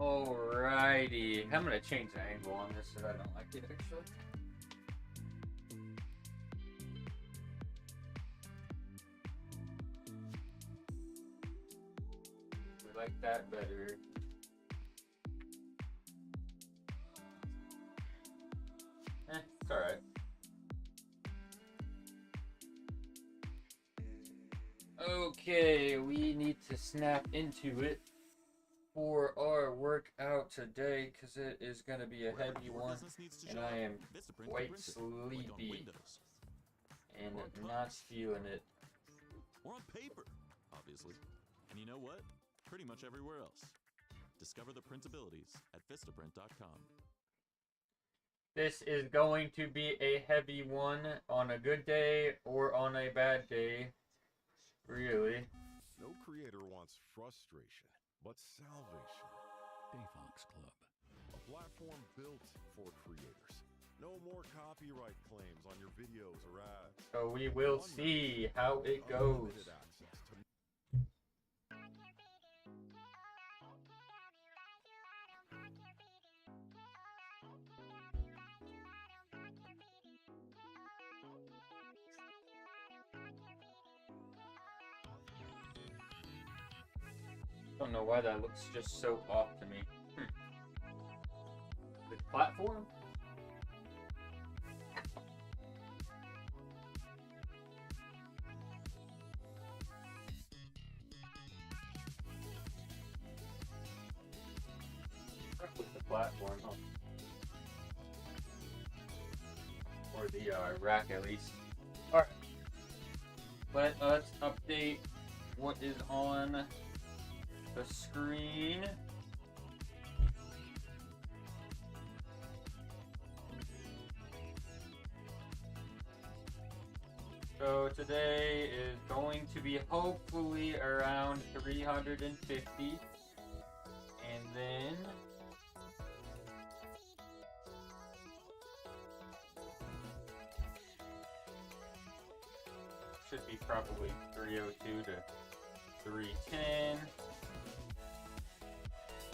Alrighty, I'm gonna change the angle on this if I don't like it actually. We like that better. It's alright. Okay, we need to snap into it for our workout today because it is going to be a heavy one and I am quite sleepy and not feeling it. Or on paper, obviously. And you know what? Pretty much everywhere else. Discover the printabilities at vistaprint.com. This is going to be a heavy one on a good day or on a bad day. Really. No creator wants frustration, but salvation. Bayfox Club. A platform built for creators. No more copyright claims on your videos or ads. So we will see how it goes. Unlimited access to I don't know why that looks just so off to me. The platform? With the platform, huh? Or the rack at least. Alright. Let us update what is on the screen. So today is going to be hopefully around 350, and then should be probably 302 to 310.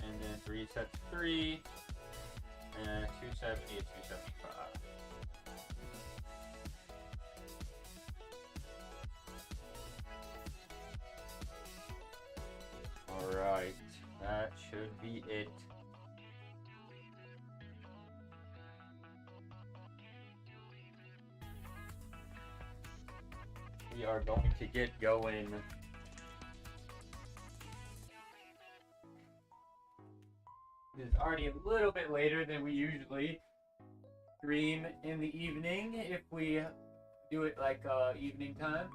And then 3 sets 3, and 270 to 275. Alright, that should be it. We are going to get going. It's already a little bit later than we usually stream in the evening if we do it like evening time.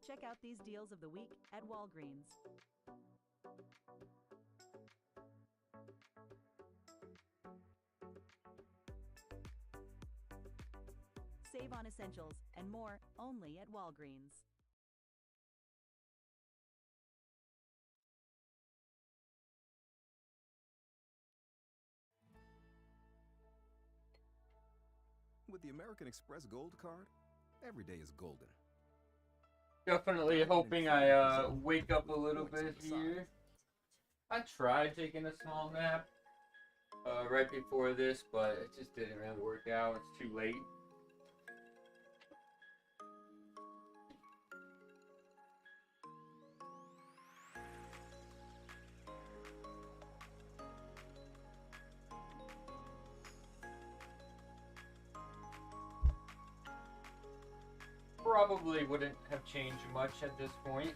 Check out these deals of the week at Walgreens. Save on essentials and more only at Walgreens. With the American Express Gold Card, every day is golden. Definitely hoping I wake up a little bit here. I tried taking a small nap right before this, but it just didn't really work out. It's too late. Probably wouldn't have changed much at this point.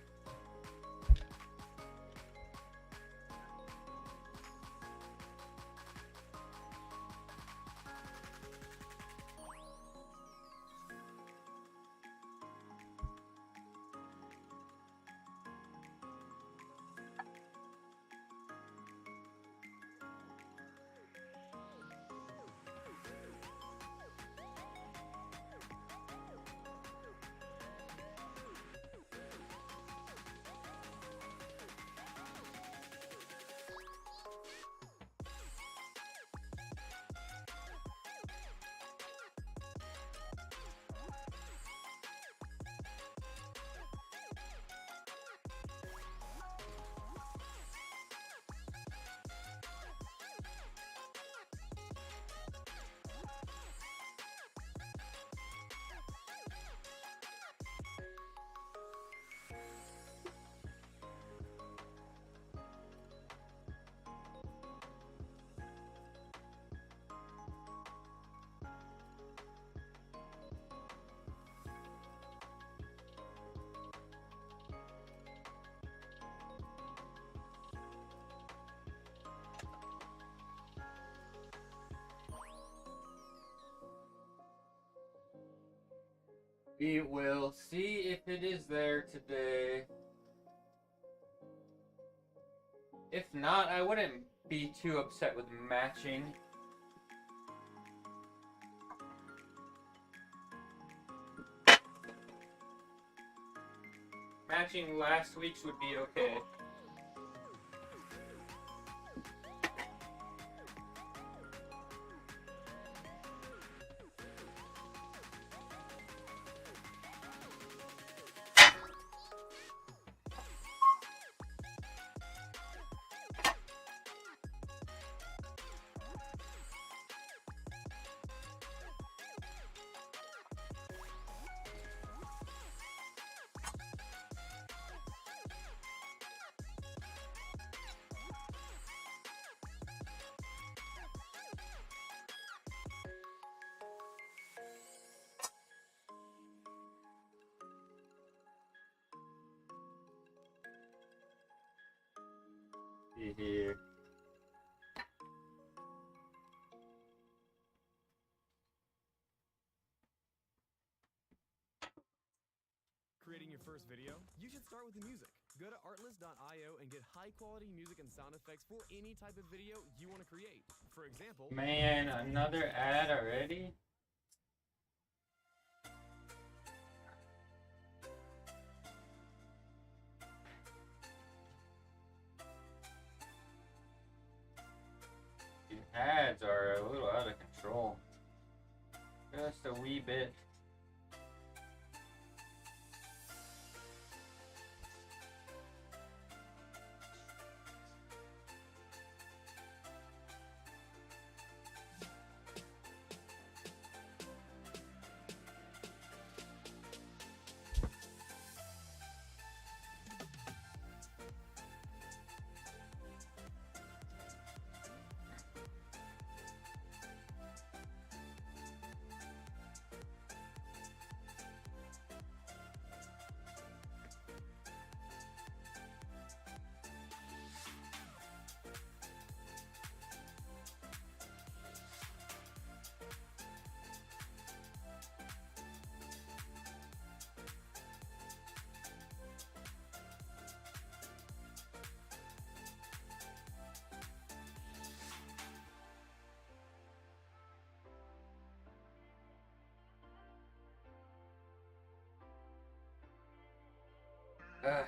We will see if it is there today. If not, I wouldn't be too upset with matching. Matching last week's would be okay. See here. Creating your first video? You should start with the music. Go to artlist.io and get high quality music and sound effects for any type of video you want to create. For example, Man, another ad already? These ads are a little out of control. Just a wee bit. Ugh.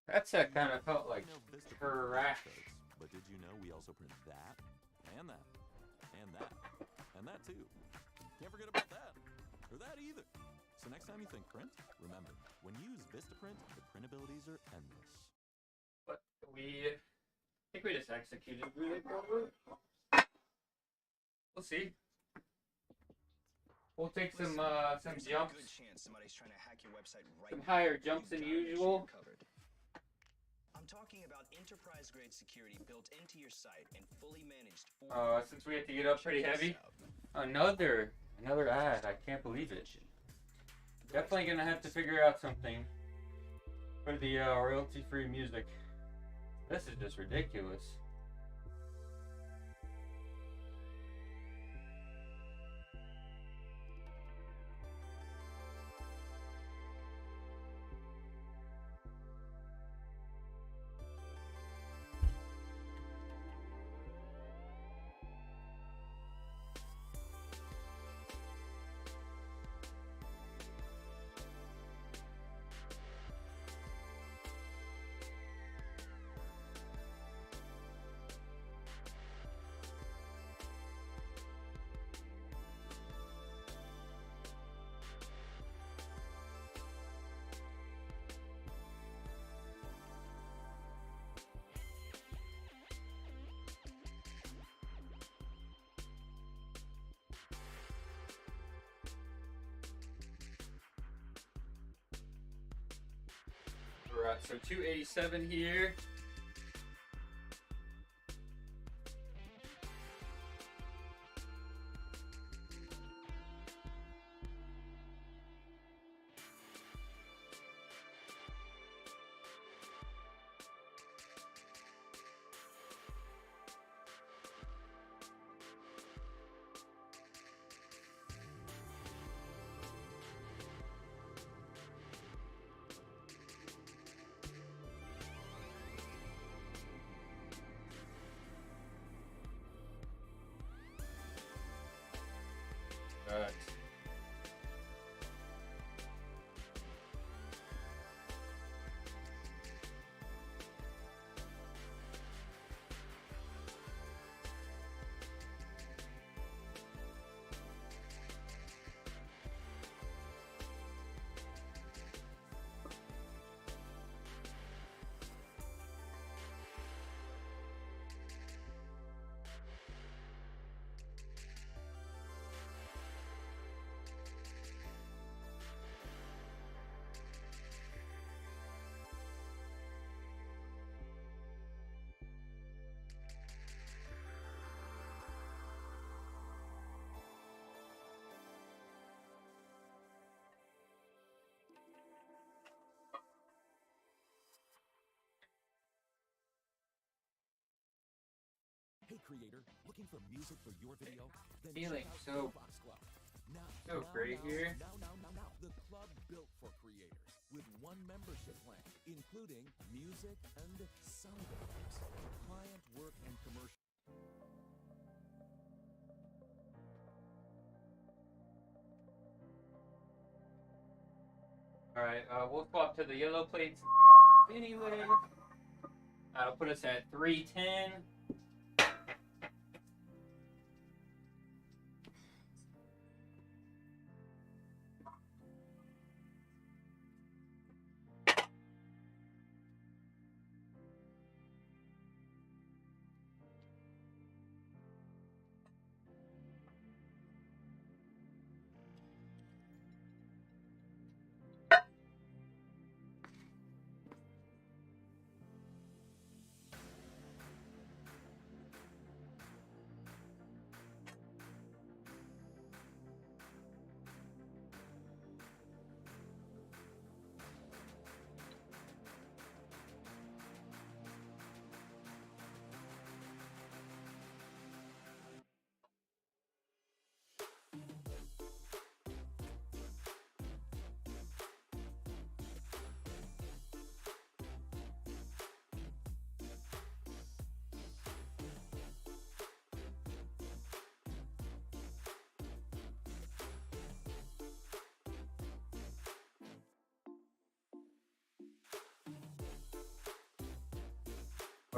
That's kind of felt like You know, Vista trash. does, but did you know we also print that, and that, and that, and that too? Can't forget about that, or that either. So next time you think print, remember, when you use Vistaprint, the print abilities are endless. But I think we just executed really forward. We'll see. We'll take some There's a jumps, good chance somebody's trying to hack your website right some now. higher jumps than You've got to make sure usual. you're covered. I'm talking about enterprise-grade security built into your site and fully managed for Since we have to get up pretty heavy. Another ad. I can't believe it. Definitely gonna have to figure out something for the royalty-free music. This is just ridiculous. Alright, so 287 here. Alright. Hey creator, looking for music for your video? Then Feeling check out so Box Club. Now, great here. Now. The club built for creators with one membership plan, including music and sound effects, client work and commercial. Alright, we'll swap to the yellow plates anyway. That'll put us at 310.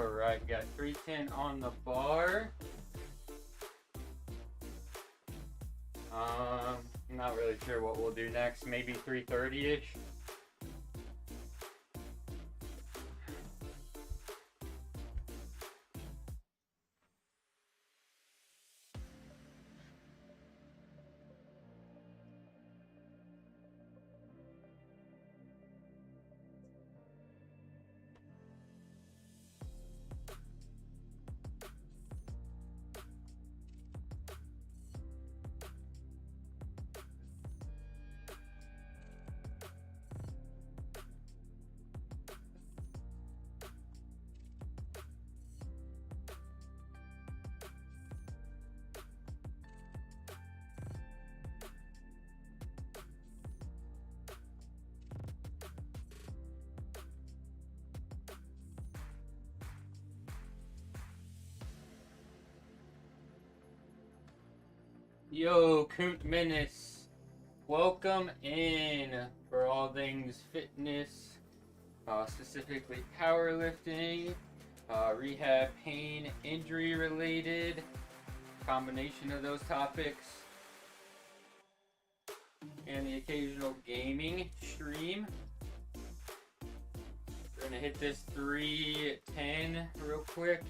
Alright, got 310 on the bar. I'm not really sure what we'll do next. Maybe 330-ish. Yo, Coont Menace, welcome in for all things fitness, specifically powerlifting, rehab, pain, injury related, combination of those topics, and the occasional gaming stream. We're gonna hit this 310 real quick.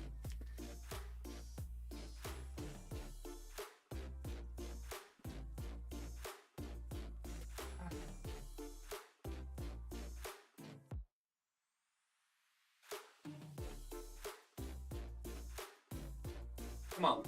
Come on.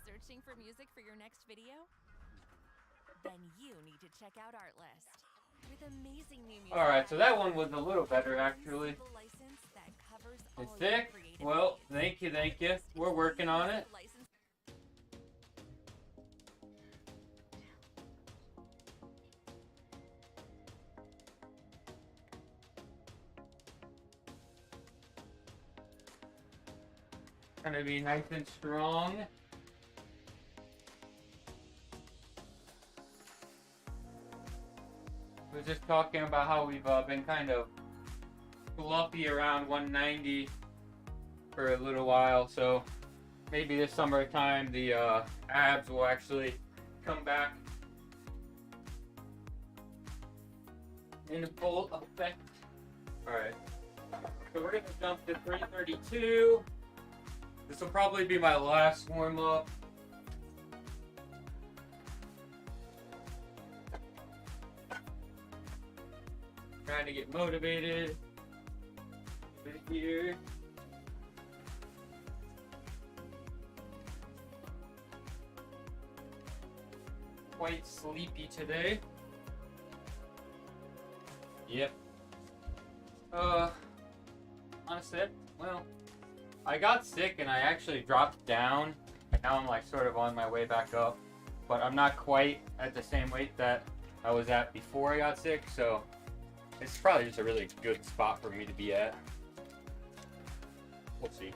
Searching for music for your next video? Then you need to check out Artlist. With amazing new music. Alright, so that one was a little better actually. It's thick? Well, thank you. We're working on it. Gonna be nice and strong. We were just talking about how we've been kind of fluffy around 190 for a little while, so maybe this summertime the abs will actually come back in full effect. Alright, so we're gonna jump to 332. This will probably be my last warm-up. Trying to get motivated right here. Quite sleepy today. Yep. Honestly, well, I got sick and I actually dropped down. And now I'm like sort of on my way back up. But I'm not quite at the same weight that I was at before I got sick, so it's probably just a really good spot for me to be at. We'll see.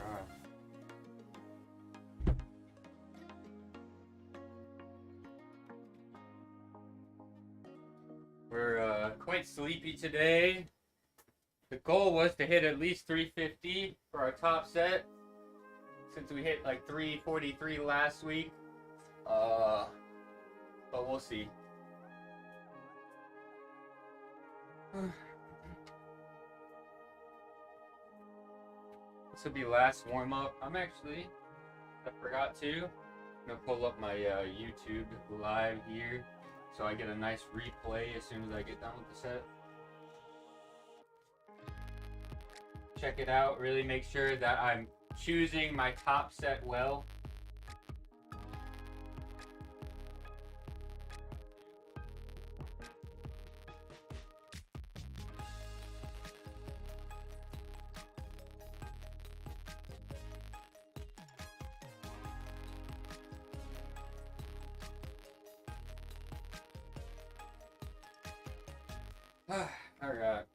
Alright. We're quite sleepy today. The goal was to hit at least 350 for our top set, since we hit like 343 last week. But we'll see. This will be last warm up. I forgot to. I'm gonna pull up my YouTube live here so I get a nice replay as soon as I get done with the set. Check it out. Really make sure that I'm choosing my top set well. Alright.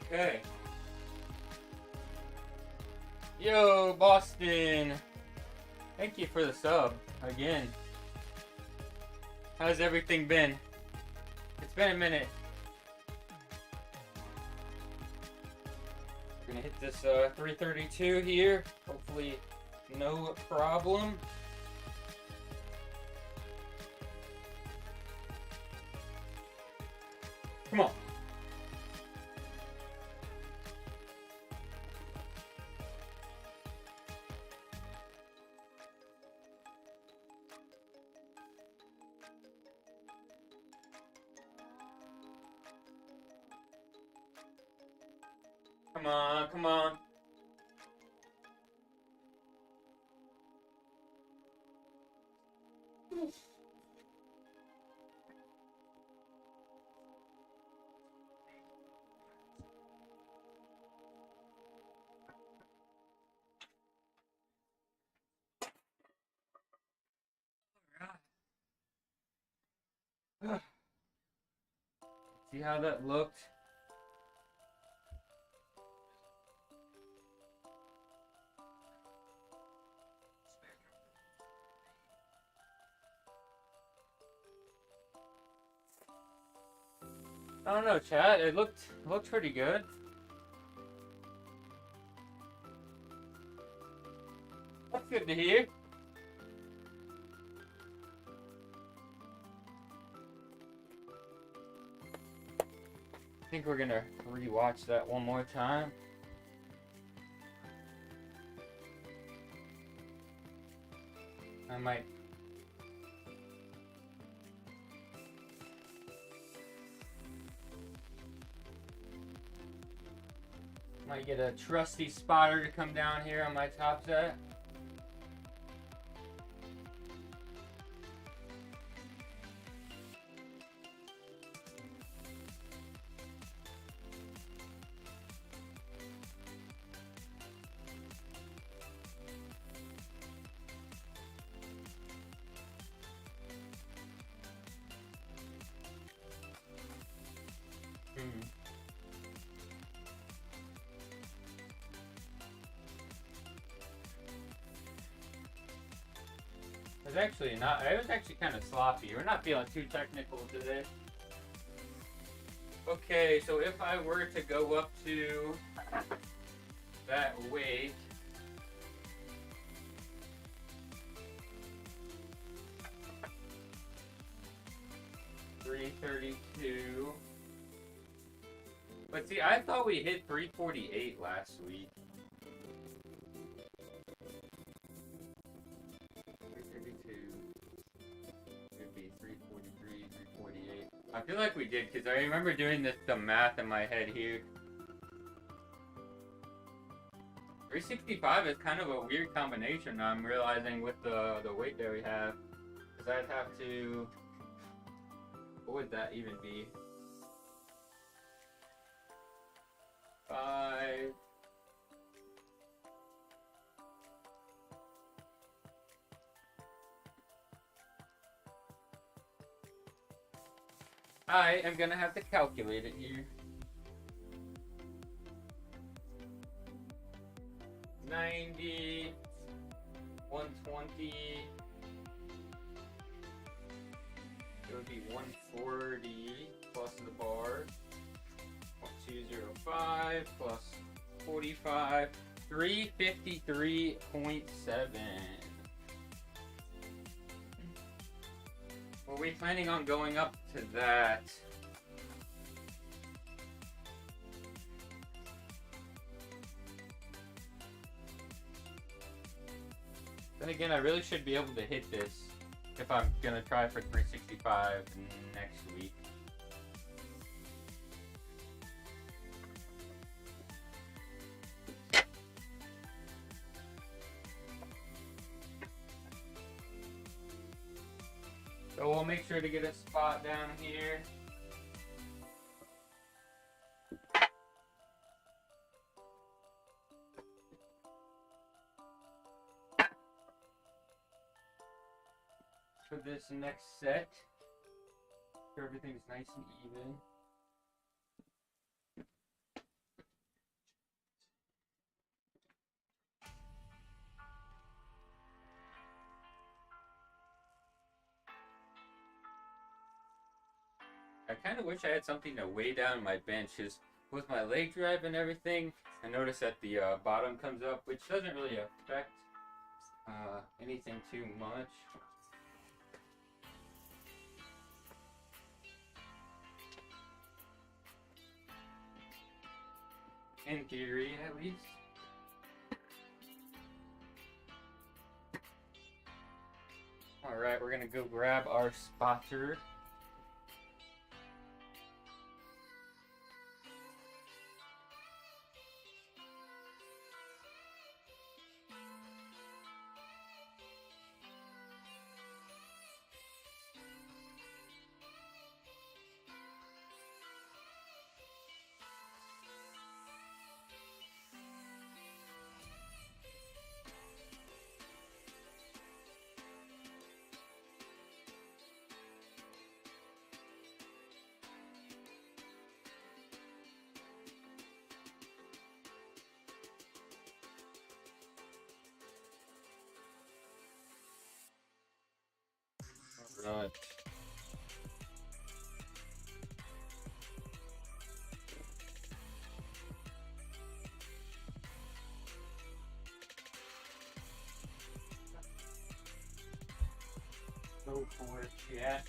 Okay. Yo, Boston. Thank you for the sub again. How's everything been? It's been a minute. We're gonna hit this 332 here. Hopefully, no problem. Come on. Come on, come on. See how that looked? I don't know, chat. It looked pretty good. That's good to hear. I think we're gonna rewatch that one more time. I might. Might get a trusty spotter to come down here on my top set. It was actually kind of sloppy. We're not feeling too technical today. Okay, so if I were to go up to that weight, $332. But see, I thought we hit 348 last week. I feel like we did, because I remember doing the math in my head here. 365 is kind of a weird combination, I'm realizing, with the weight that we have. Because I'd have to... What would that even be? 5... I am gonna have to calculate it here. 90, 120. It would be 140 plus the bar. 1205 plus 45. 353.7. Were we planning on going up to that? Then again, I really should be able to hit this if I'm gonna try for 365 next week. So we'll make sure to get a spot down here. For this next set, so everything's nice and even. I kind of wish I had something to weigh down my bench, because with my leg drive and everything, I notice that the bottom comes up, which doesn't really affect anything too much. In theory, at least. Alright, we're gonna go grab our spotter. Right. Go for it, chat.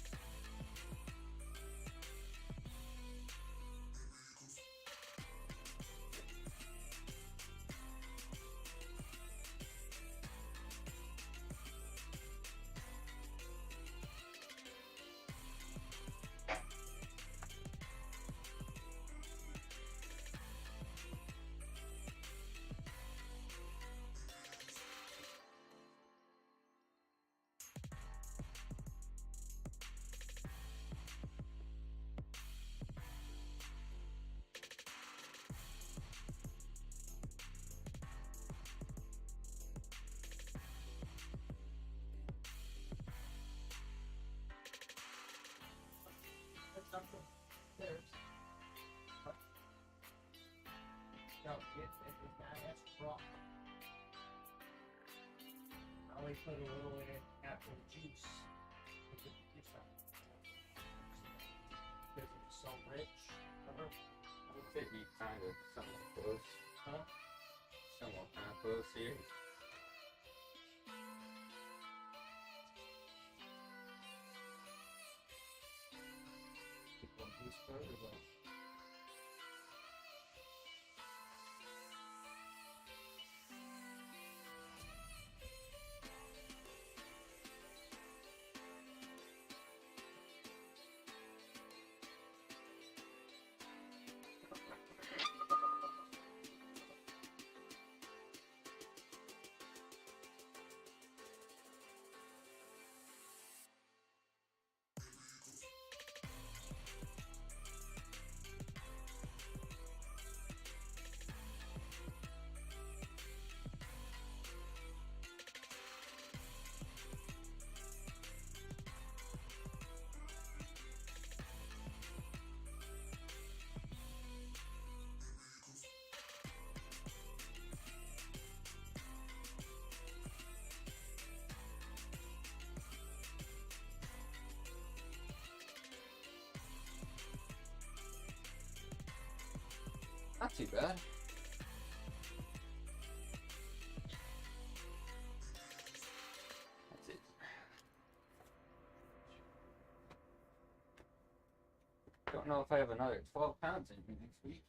No, it's not, that's wrong. I always put a little in after the juice. Because it's so rich. Looks like we kind of somewhat close. Huh? Somewhat kind of close here. One piece further though. Not too bad. That's it. Don't know if I have another 12 pounds in me next week.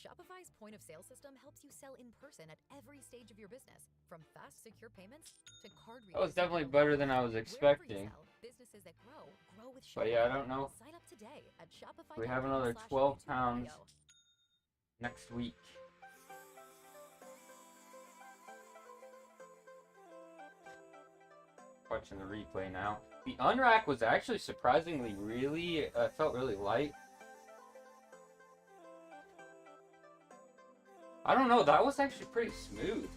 Shopify's point of sale system helps you sell in person at every stage of your business, from fast, secure payments to card readers. That was definitely better than I was expecting. Businesses that grow with Shopify. But yeah, I don't know. Sign up today at Shopify. We have another 12 pounds next week. Watching the replay now. The unrack was actually surprisingly really, felt really light. I don't know, that was actually pretty smooth.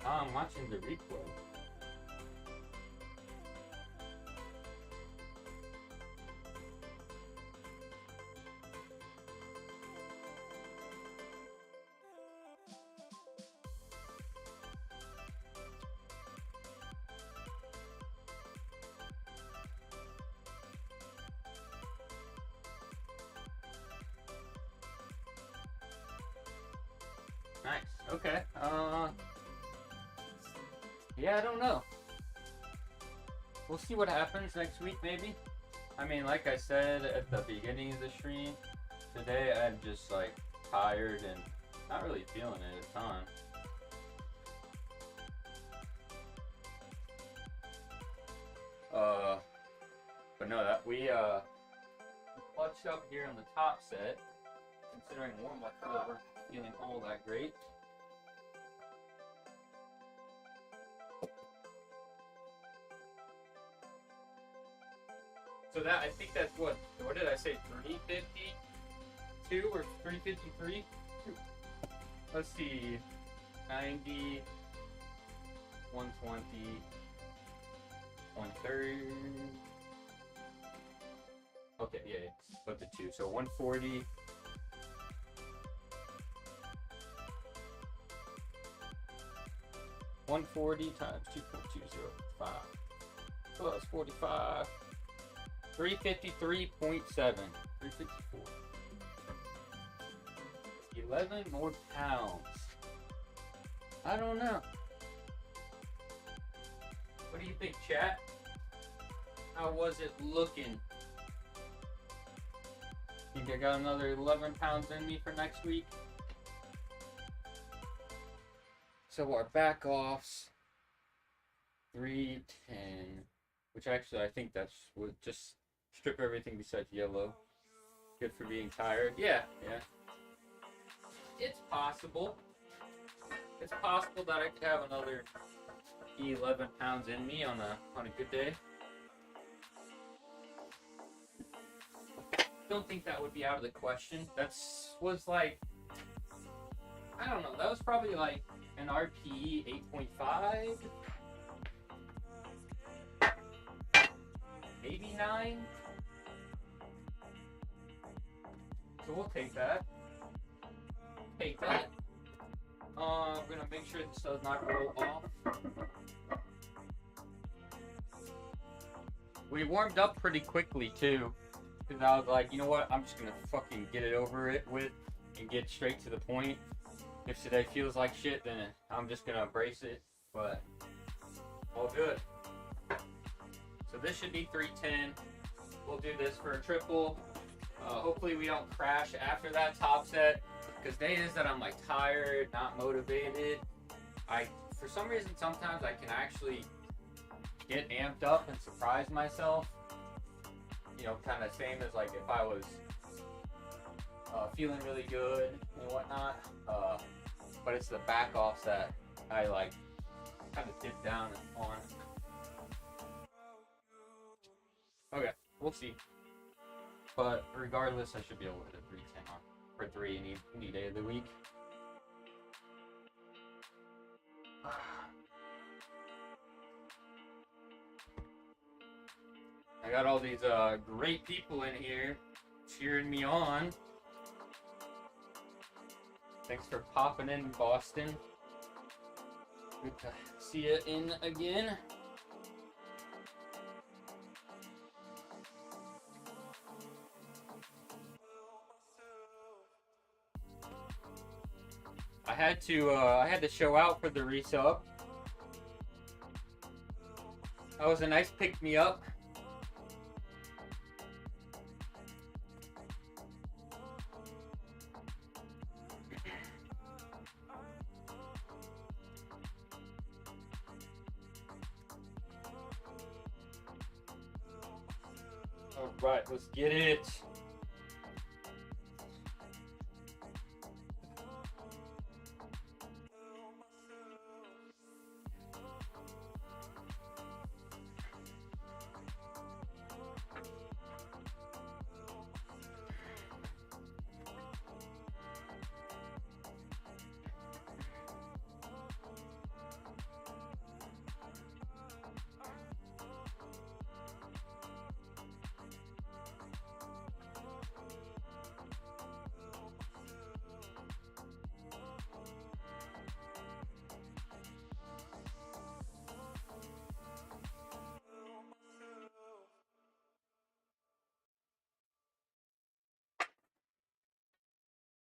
I'm watching the replay. Nice. Okay. Yeah, I don't know. We'll see what happens next week, maybe. I mean, like I said at the beginning of the stream, today I'm just like tired and not really feeling it a ton. But no, that we clutched up here on the top set. Considering warm weather, we're feeling all that great. So that, I think that's what did I say, 352 or 353? Let's see, 90, 120, 130. Okay, yeah, but the 2, so 140. 140 times 2.205 plus 45. 353.7. 354. 11 more pounds. I don't know. What do you think, chat? How was it looking? Think I got another 11 pounds in me for next week? So our back offs, 310, which actually I think that's would just strip everything besides yellow. Good for being tired. Yeah. It's possible. It's possible that I could have another 11 pounds in me on a good day. Don't think that would be out of the question. Was like, I don't know. That was probably like an RPE 8.5, maybe 9. So we'll take that. Take that. I'm gonna make sure this does not roll off. We warmed up pretty quickly too, because I was like, you know what? I'm just gonna fucking get it over it with and get straight to the point. If today feels like shit, then I'm just gonna embrace it, but all good. So this should be 310. We'll do this for a triple. Hopefully we don't crash after that top set, because days that I'm like tired, not motivated, for some reason sometimes I can actually get amped up and surprise myself. You know, kind of same as like if I was feeling really good and whatnot, but it's the back offs that I like kind of dip down on. Okay, we'll see. But regardless, I should be able to hit a 310 on for 3 any day of the week. I got all these great people in here cheering me on. Thanks for popping in, Boston. Good to see you in again. I had to show out for the resub. That was a nice pick me up. Alright, let's get it.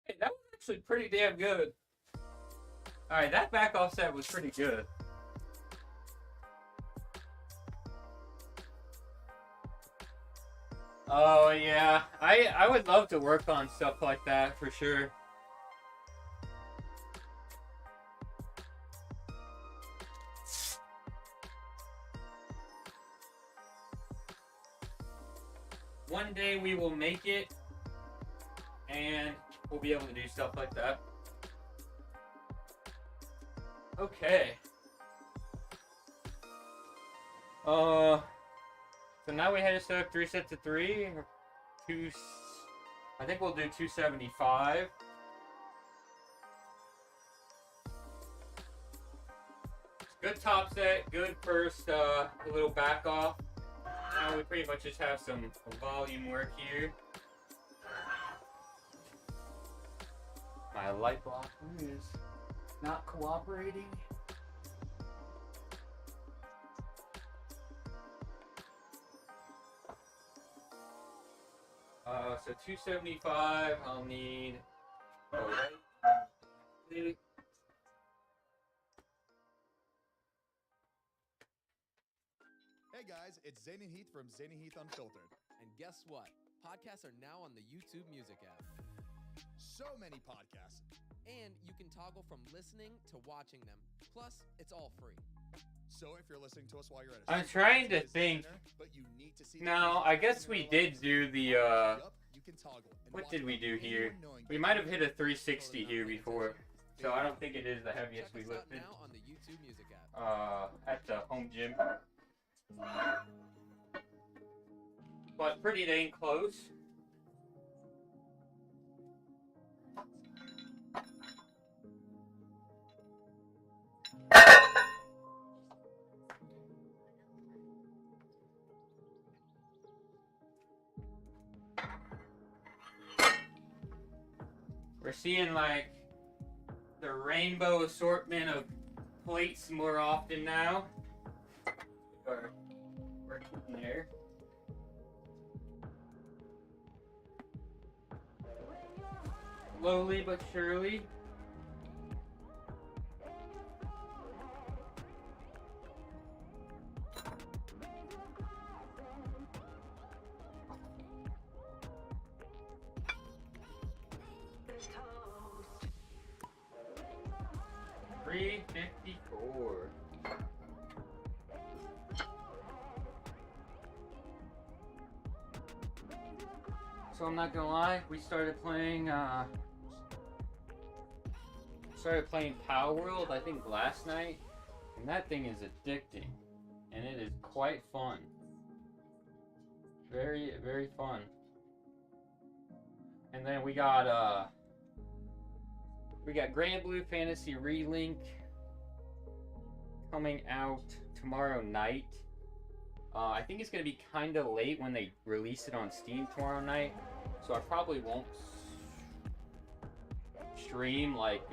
Hey, that was actually pretty damn good. Alright, that back offset was pretty good. Oh yeah, I would love to work on stuff like that for sure. One day we will make it, and we'll be able to do stuff like that. Okay. So now we had to set up 3 sets of 3. I think we'll do 275. Good top set, good first little back off. Now we pretty much just have some volume work here. My light blocker is not cooperating. So 275, I'll need a right. Hey guys, it's Zane and Heath from Zane and Heath Unfiltered. And guess what? Podcasts are now on the YouTube Music app. So many podcasts. And you can toggle from listening to watching them. Plus, it's all free. So if you're listening to us while you're at a I'm trying to think. center, but you need to see No, I guess we did do the what did we do here? We might have hit a 360 here before. So I don't think it is the heaviest we lifted. Now on the YouTube Music app. At the home gym. But pretty dang close. We're seeing like the rainbow assortment of plates more often now. Or working there. Slowly but surely. $3.54. So I'm not gonna lie, we started playing Power World I think last night, and that thing is addicting, and it is quite fun. Very, very fun. And then we got Grand Blue Fantasy Relink coming out tomorrow night. I think it's gonna be kind of late when they release it on Steam tomorrow night, so I probably won't stream like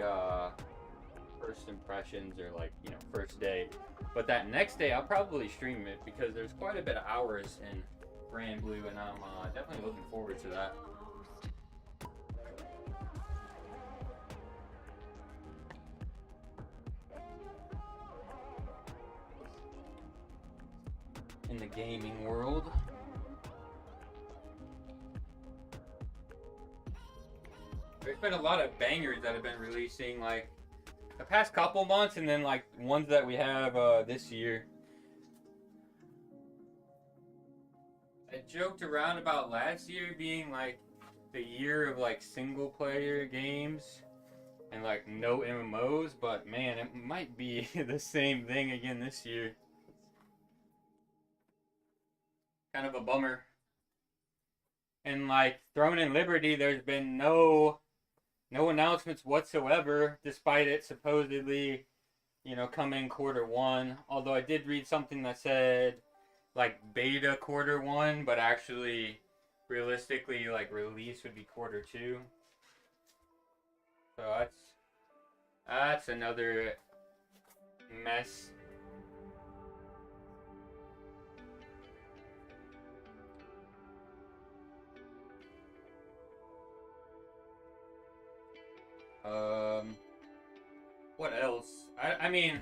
first impressions or like, you know, first day. But that next day I'll probably stream it because there's quite a bit of hours in Grand Blue, and I'm definitely looking forward to that. In the gaming world. There's been a lot of bangers that have been releasing like the past couple months, and then like ones that we have this year. I joked around about last year being like the year of like single player games and like no MMOs, but man, it might be the same thing again this year. Kind of a bummer. And like Throne and Liberty, there's been no announcements whatsoever, despite it supposedly, you know, coming Q1. Although I did read something that said like beta Q1, but actually realistically like release would be Q2. So that's another mess. What else? I mean,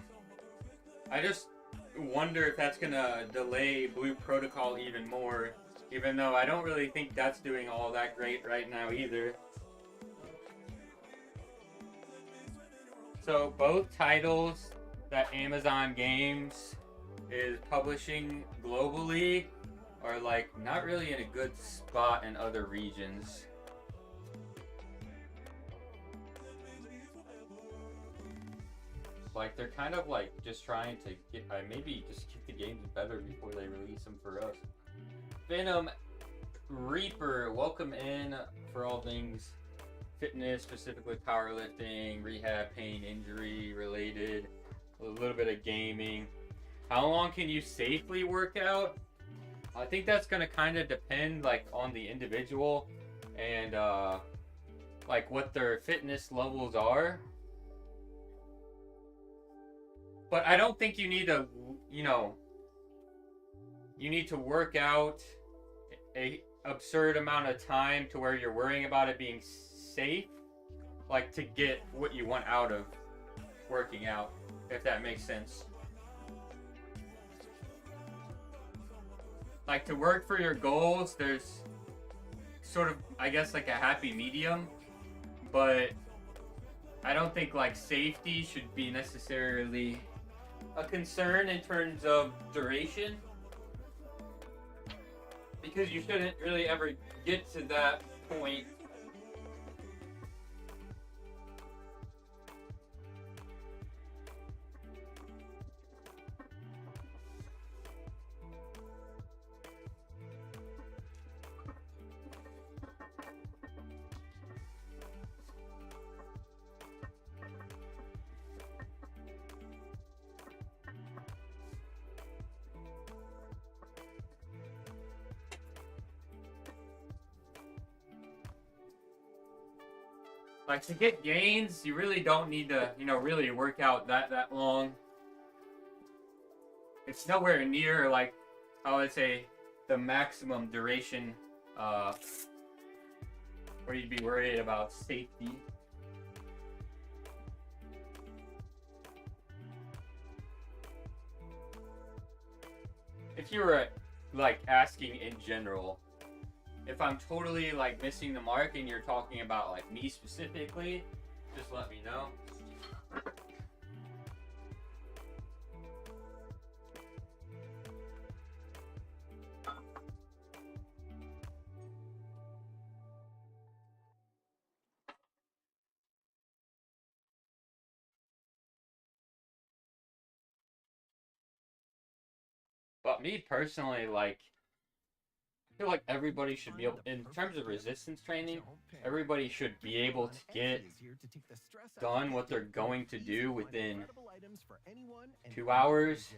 I just wonder if that's gonna delay Blue Protocol even more, even though I don't really think that's doing all that great right now either. So both titles that Amazon Games is publishing globally are like not really in a good spot in other regions. Like, they're kind of like just trying to get, maybe just get the games better before they release them for us. Venom Reaper, welcome in for all things fitness, specifically powerlifting, rehab, pain, injury related, a little bit of gaming. How long can you safely work out? I think that's going to kind of depend like on the individual and like what their fitness levels are. But I don't think you need to, you know, you need to work out a absurd amount of time to where you're worrying about it being safe, like to get what you want out of working out, if that makes sense. Like to work for your goals, there's sort of, I guess, like a happy medium, but I don't think like safety should be necessarily a concern in terms of duration, because you shouldn't really ever get to that point. Like to get gains, you really don't need to, you know, really work out that long. It's nowhere near like, I would say, the maximum duration where you'd be worried about safety. If you were like asking in general, if I'm totally like missing the mark and you're talking about like me specifically, just let me know. But me personally, like, I feel like everybody should be able, in terms of resistance training, everybody should be able to get done what they're going to do within 2 hours,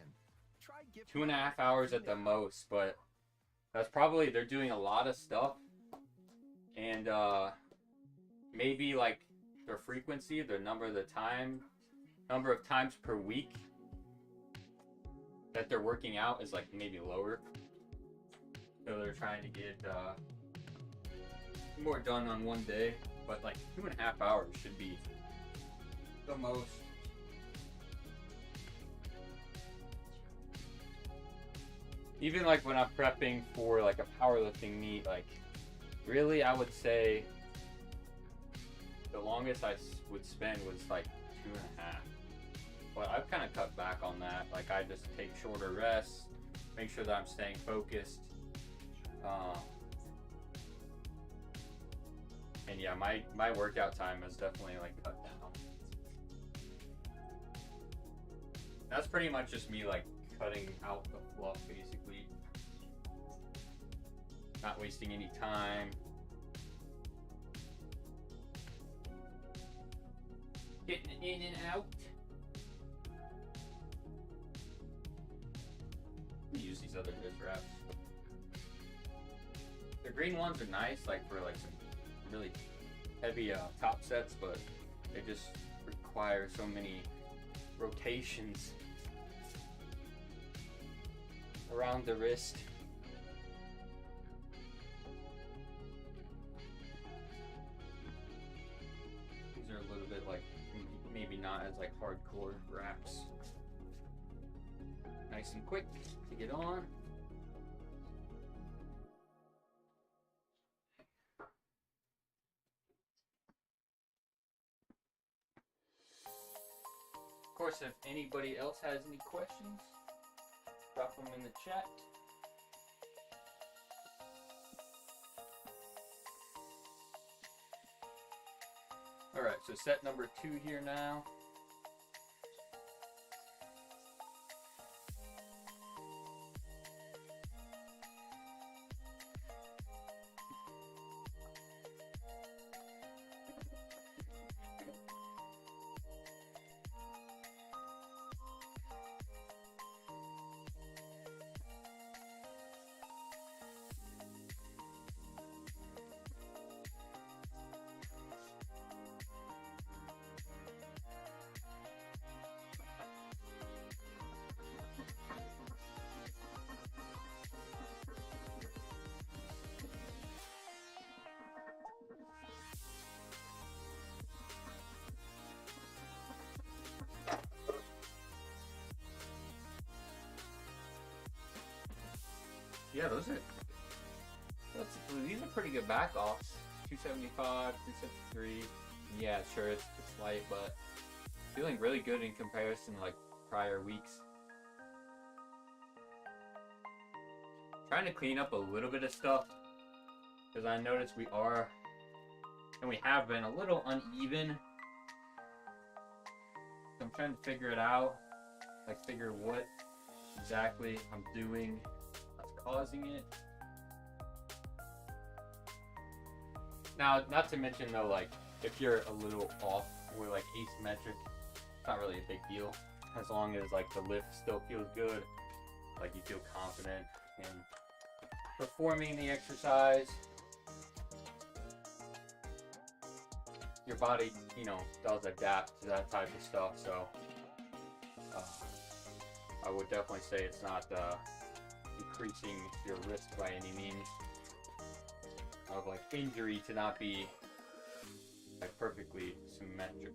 2.5 hours at the most. But that's probably, they're doing a lot of stuff, and maybe like their frequency, their number of times per week that they're working out is like maybe lower. So they're trying to get more done on one day, but like 2.5 hours should be the most. Even like when I'm prepping for like a powerlifting meet, like really I would say the longest I would spend was like 2.5. But I've kind of cut back on that. Like I just take shorter rests, make sure that I'm staying focused. And yeah, my workout time is definitely like cut down. That's pretty much just me like cutting out the fluff basically. Not wasting any time. Getting it in and out. Let me use these other good wraps. The green ones are nice, like for like some really heavy top sets, but they just require so many rotations around the wrist. These are a little bit like maybe not as like hardcore wraps. Nice and quick to get on. Of course, if anybody else has any questions, drop them in the chat. Alright, so set number 2 here now. Yeah, these are pretty good back offs. 275, 373. Yeah, sure, it's light, but feeling really good in comparison to like prior weeks. Trying to clean up a little bit of stuff because I noticed we are, and we have been, a little uneven. So I'm trying to figure it out, like figure what exactly I'm doing causing it. Now, not to mention though, like if you're a little off with like asymmetric, it's not really a big deal as long as like the lift still feels good, like you feel confident in performing the exercise. Your body, you know, does adapt to that type of stuff, so I would definitely say it's not increasing your risk by any means of like injury to not be like perfectly symmetric.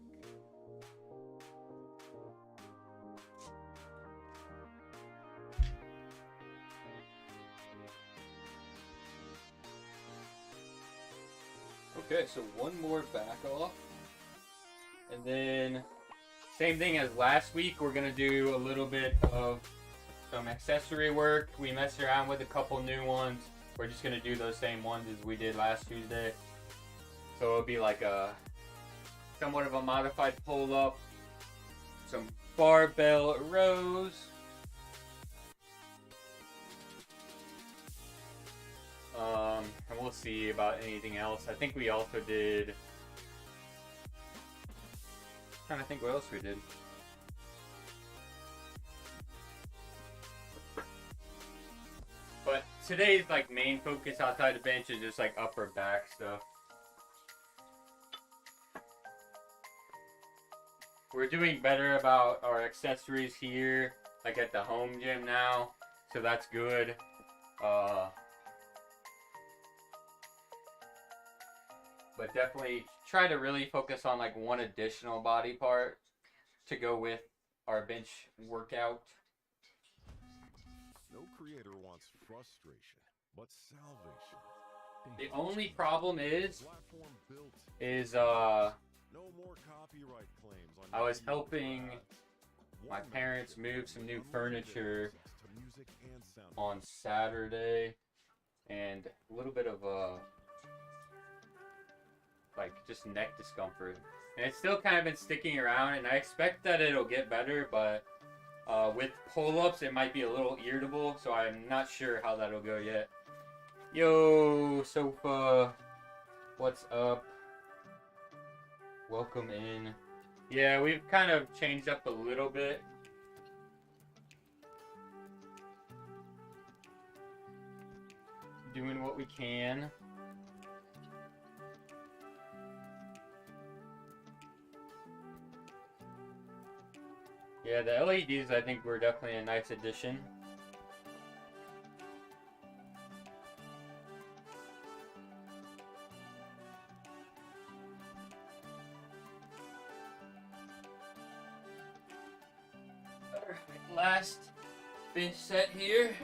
Okay, so one more back off, and then same thing as last week, we're gonna do a little bit of some accessory work. We messed around with a couple new ones. We're just gonna do those same ones as we did last Tuesday. So it'll be like a somewhat of a modified pull-up, some barbell rows, and we'll see about anything else. I think we also did, trying to think what else we did. But today's like main focus outside the bench is just like upper back stuff. We're doing better about our accessories here, like at the home gym now, so that's good. But definitely try to really focus on like one additional body part to go with our bench workout. No creator wants frustration, but salvation. The only problem is no more copyright claims on I was helping my parents move some new furniture on Saturday, and a little bit of like just neck discomfort. And it's still kind of been sticking around, and I expect that it'll get better, but with pull-ups it might be a little irritable, so I'm not sure how that'll go yet. Yo, Sofa, what's up? Welcome in. Yeah, we've kind of changed up a little bit. Doing what we can. Yeah, the LEDs I think were definitely a nice addition. Alright, last bench set here.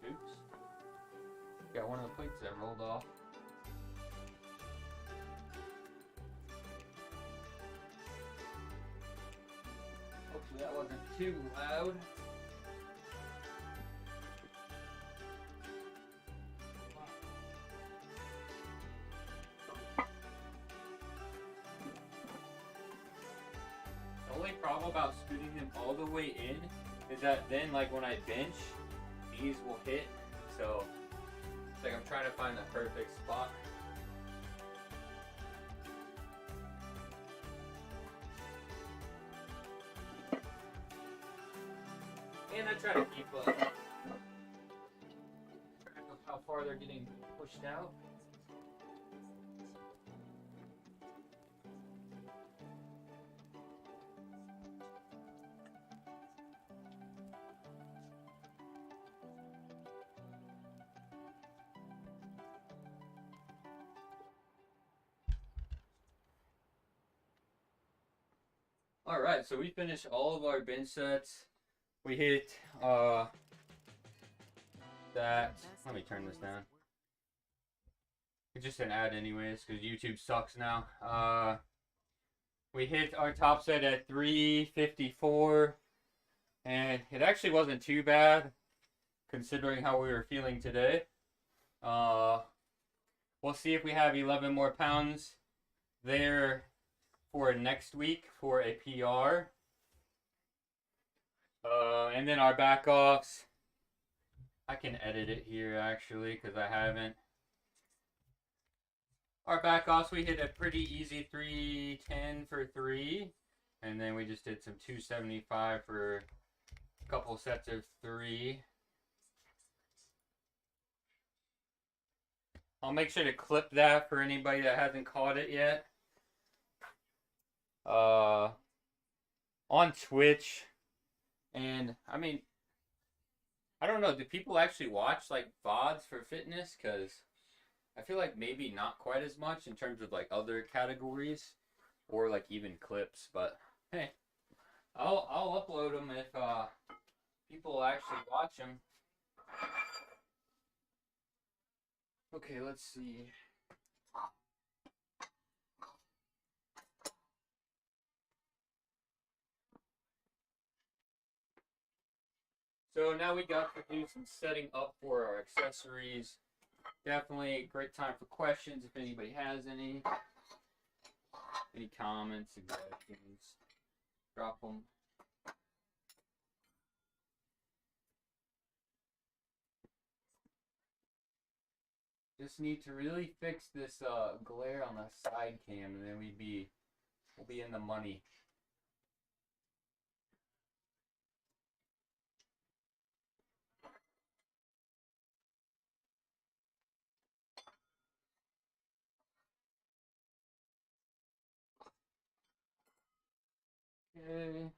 Oops. Got one of the plates that rolled off. Hopefully that wasn't too loud. The only problem about scooting them all the way in is that then, like, when I bench, these will hit, so it's like I'm trying to find the perfect spot. And I try to keep track of how far they're getting pushed out. Alright, so we finished all of our bench sets. We hit that. Let me turn this down. It's just an ad anyways, because YouTube sucks now. We hit our top set at 354, and it actually wasn't too bad considering how we were feeling today. We'll see if we have 11 more pounds there for next week for a PR. And then our back offs, I can edit it here actually because I haven't. Our back offs, we hit a pretty easy 310 for 3, and then we just did some 275 for a couple sets of 3. I'll make sure to clip that for anybody that hasn't caught it yet. On Twitch, and I mean, I don't know, do people actually watch like VODs for fitness? Because I feel like maybe not quite as much in terms of like other categories or like even clips, but hey, I'll upload them if people actually watch them. Okay, let's see. So now we got to do some setting up for our accessories. Definitely a great time for questions if anybody has any. Any comments, suggestions, drop them. Just need to really fix this glare on the side cam, and then we'll be in the money. Okay.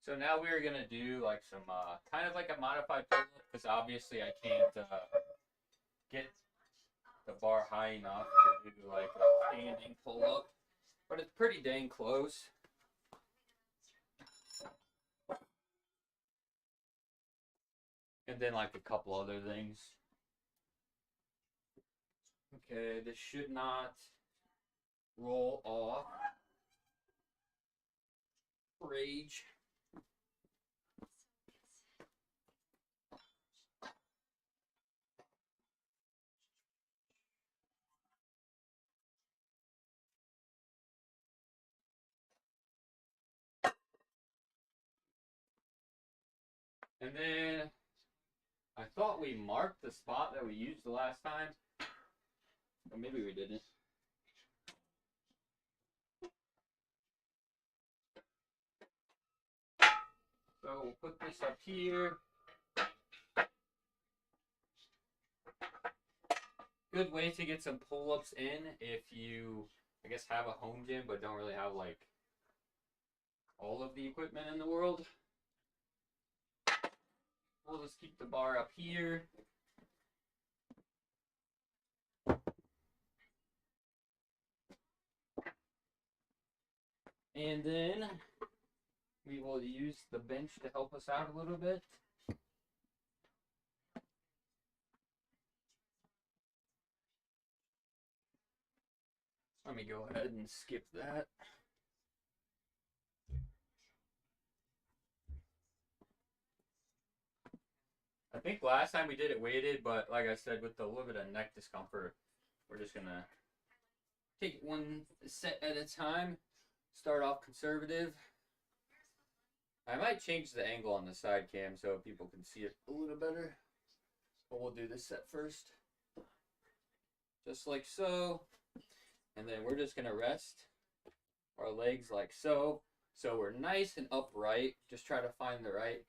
So now we're gonna do like some kind of like a modified pull-up, because obviously I can't get the bar high enough to do like a standing pull-up, but it's pretty dang close. And then like a couple other things. Okay, this should not roll off. Rage. And then I thought we marked the spot that we used the last time, or maybe we didn't. So we'll put this up here. Good way to get some pull-ups in if you, I guess, have a home gym but don't really have like all of the equipment in the world. We'll just keep the bar up here. And then we will use the bench to help us out a little bit. Let me go ahead and skip that. I think last time we did it weighted, but like I said, with a little bit of neck discomfort, we're just gonna take it one set at a time. Start off conservative. I might change the angle on the side cam so people can see it a little better. But we'll do this set first. Just like so. And then we're just gonna rest our legs like so. So we're nice and upright. Just try to find the right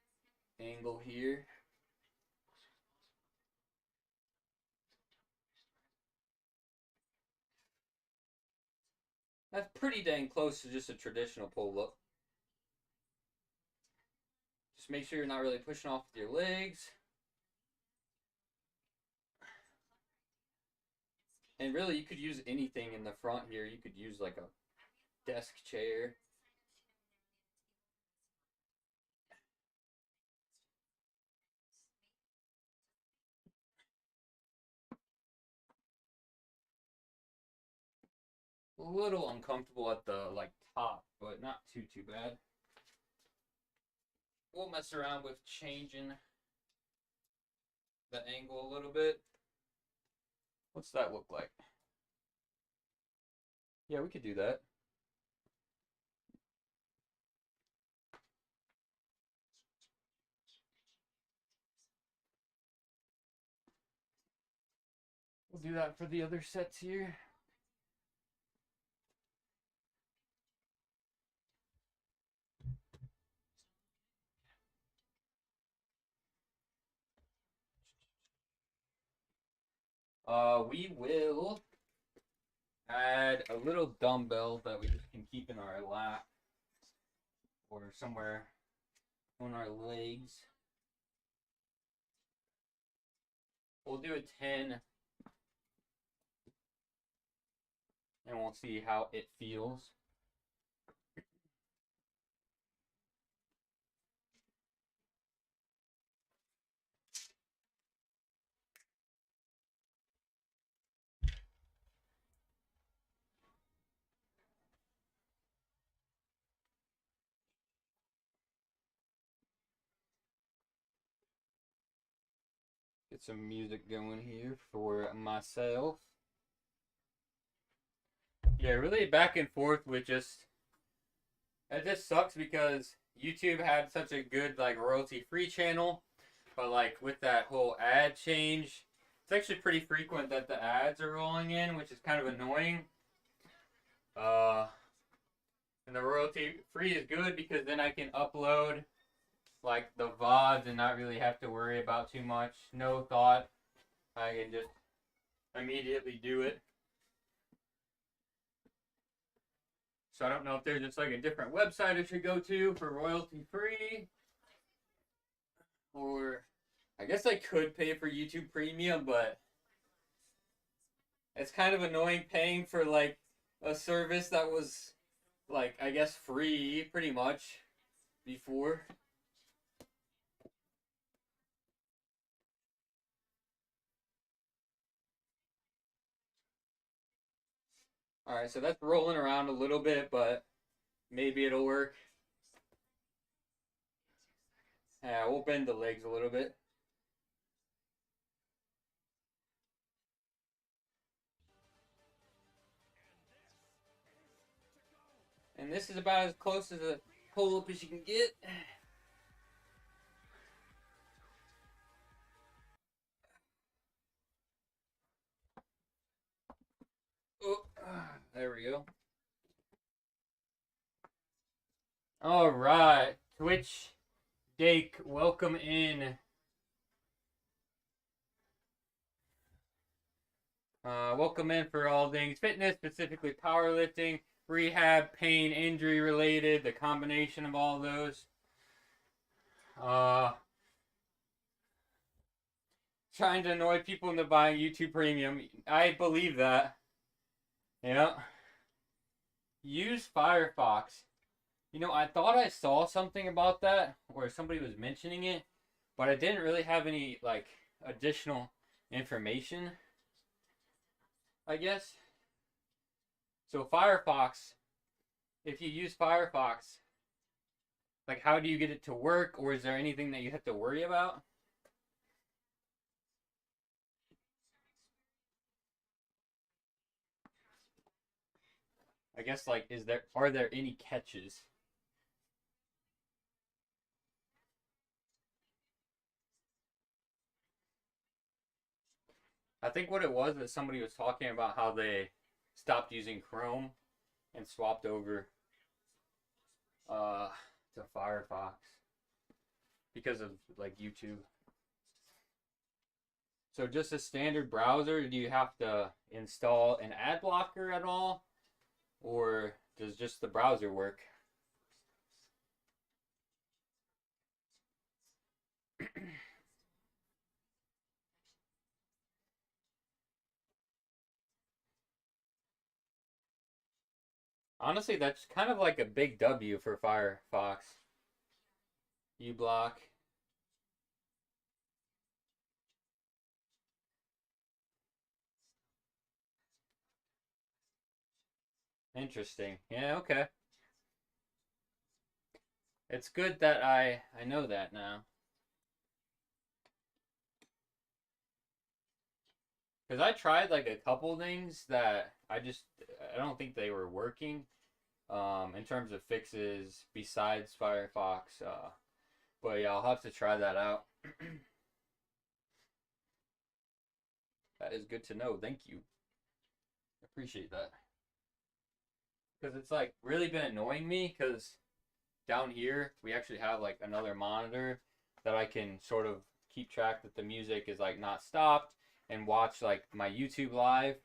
angle here. That's pretty dang close to just a traditional pull-up. Just make sure you're not really pushing off with your legs. And really, you could use anything in the front here. You could use like a desk chair. A little uncomfortable at the like top, but not too bad. We'll mess around with changing the angle a little bit. What's that look like? Yeah, we could do that. We'll do that for the other sets here. We will add a little dumbbell that we just can keep in our lap or somewhere on our legs. We'll do a 10 and we'll see how it feels. Get some music going here for myself. Yeah, really back and forth with just, it just sucks because YouTube had such a good like royalty free channel, but like with that whole ad change, It's actually pretty frequent that the ads are rolling in, which is kind of annoying. And the royalty free is good because then I can upload like the VODs and not really have to worry about too much. No thought. I can just immediately do it. So I don't know if there's just like a different website I should go to for royalty free. Or I guess I could pay for YouTube Premium, but it's kind of annoying paying for like a service that was like, I guess, free pretty much before. Alright, so that's rolling around a little bit, but maybe it'll work. Yeah, we'll bend the legs a little bit. And this is about as close as a pull-up as you can get. Oh, there we go. Alright, Twitch Dake, welcome in. Welcome in for all things fitness, specifically powerlifting, rehab, pain, injury related, the combination of all those. Trying to annoy people into buying YouTube Premium. I believe that. Yeah. Use Firefox. You know, I thought I saw something about that, or somebody was mentioning it, but I didn't really have any, like, additional information, I guess. So Firefox, if you use Firefox, like, how do you get it to work, or is there anything that you have to worry about? I guess, like, are there any catches? I think what it was that somebody was talking about how they stopped using Chrome and swapped over to Firefox because of like YouTube. So just a standard browser, do you have to install an ad blocker at all? Or does just the browser work? Honestly, that's kind of like a big W for Firefox. uBlock. Interesting. Yeah, okay. It's good that I know that now. Because I tried like a couple things that I don't think they were working in terms of fixes besides Firefox. But yeah, I'll have to try that out. That is good to know. Thank you. Appreciate that. Because it's like really been annoying me because down here we actually have like another monitor that I can sort of keep track that the music is like not stopped and watch like my YouTube live,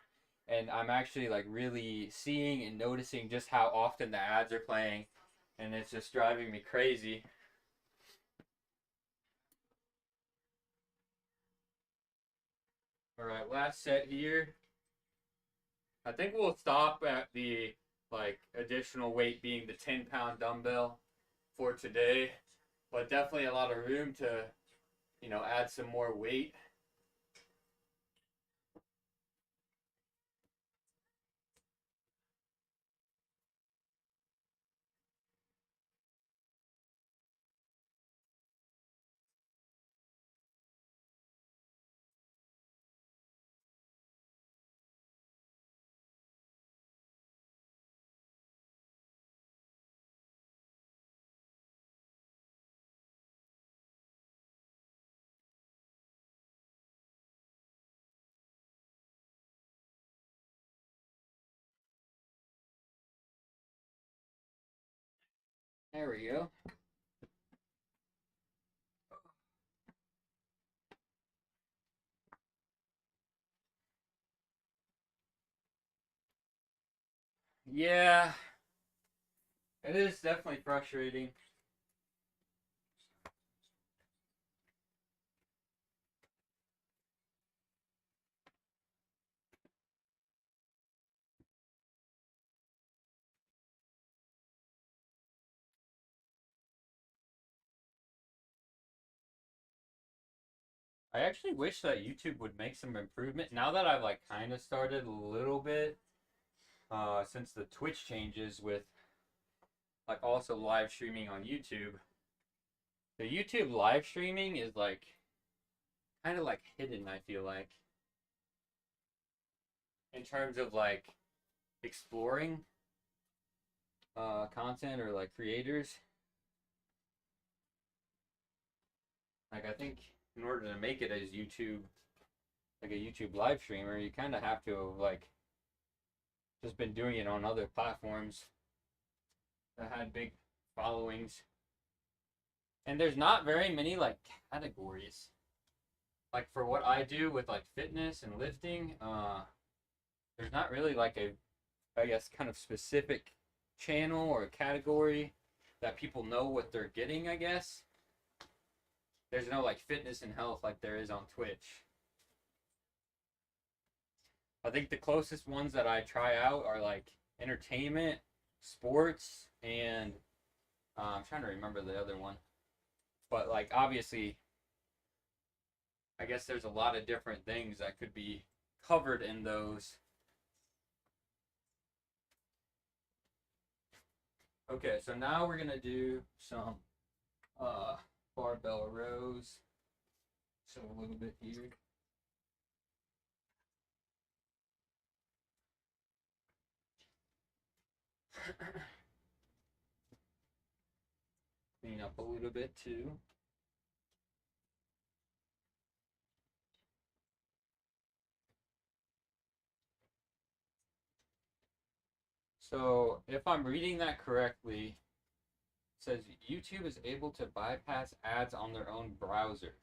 and I'm actually like really seeing and noticing just how often the ads are playing, and it's just driving me crazy. All right, last set here. I think we'll stop at the like additional weight being the 10-pound dumbbell for today, but definitely a lot of room to, you know, add some more weight. There we go. Yeah, it is definitely frustrating. I actually wish that YouTube would make some improvement. Now that I've like kind of started a little bit, since the Twitch changes with like also live streaming on YouTube. The YouTube live streaming is like kind of like hidden, I feel like, in terms of like exploring content or like creators. Like I think in order to make it as YouTube, like a YouTube live streamer, you kind of have to have like just been doing it on other platforms that had big followings. And there's not very many like categories. Like for what I do with like fitness and lifting, there's not really like a, I guess, kind of specific channel or category that people know what they're getting, I guess. There's no like fitness and health like there is on Twitch. I think the closest ones that I try out are like entertainment, sports, and I'm trying to remember the other one. But like obviously, I guess there's a lot of different things that could be covered in those. Okay, so now we're gonna do some barbell rows. So a little bit here. Clean up a little bit too. So if I'm reading that correctly, it says YouTube is able to bypass ads on their own browser.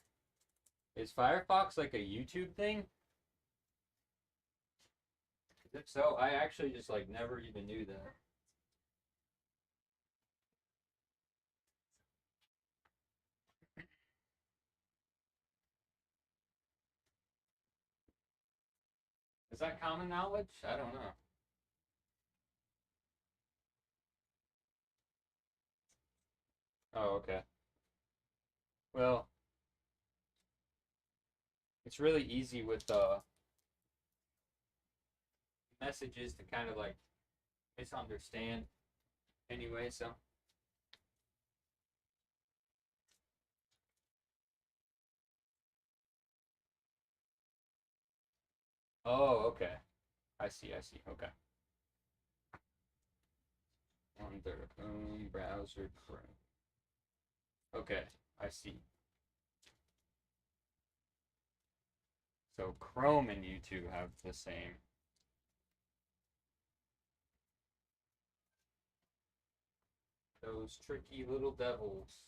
Is Firefox like a YouTube thing? If so, I actually just like never even knew that. Is that common knowledge? I don't know. Oh, okay. Well, it's really easy with messages to kind of like misunderstand anyway, so. Oh, okay. I see, okay. On their own browser, Chrome. Okay, I see. So Chrome and YouTube have the same. Those tricky little devils.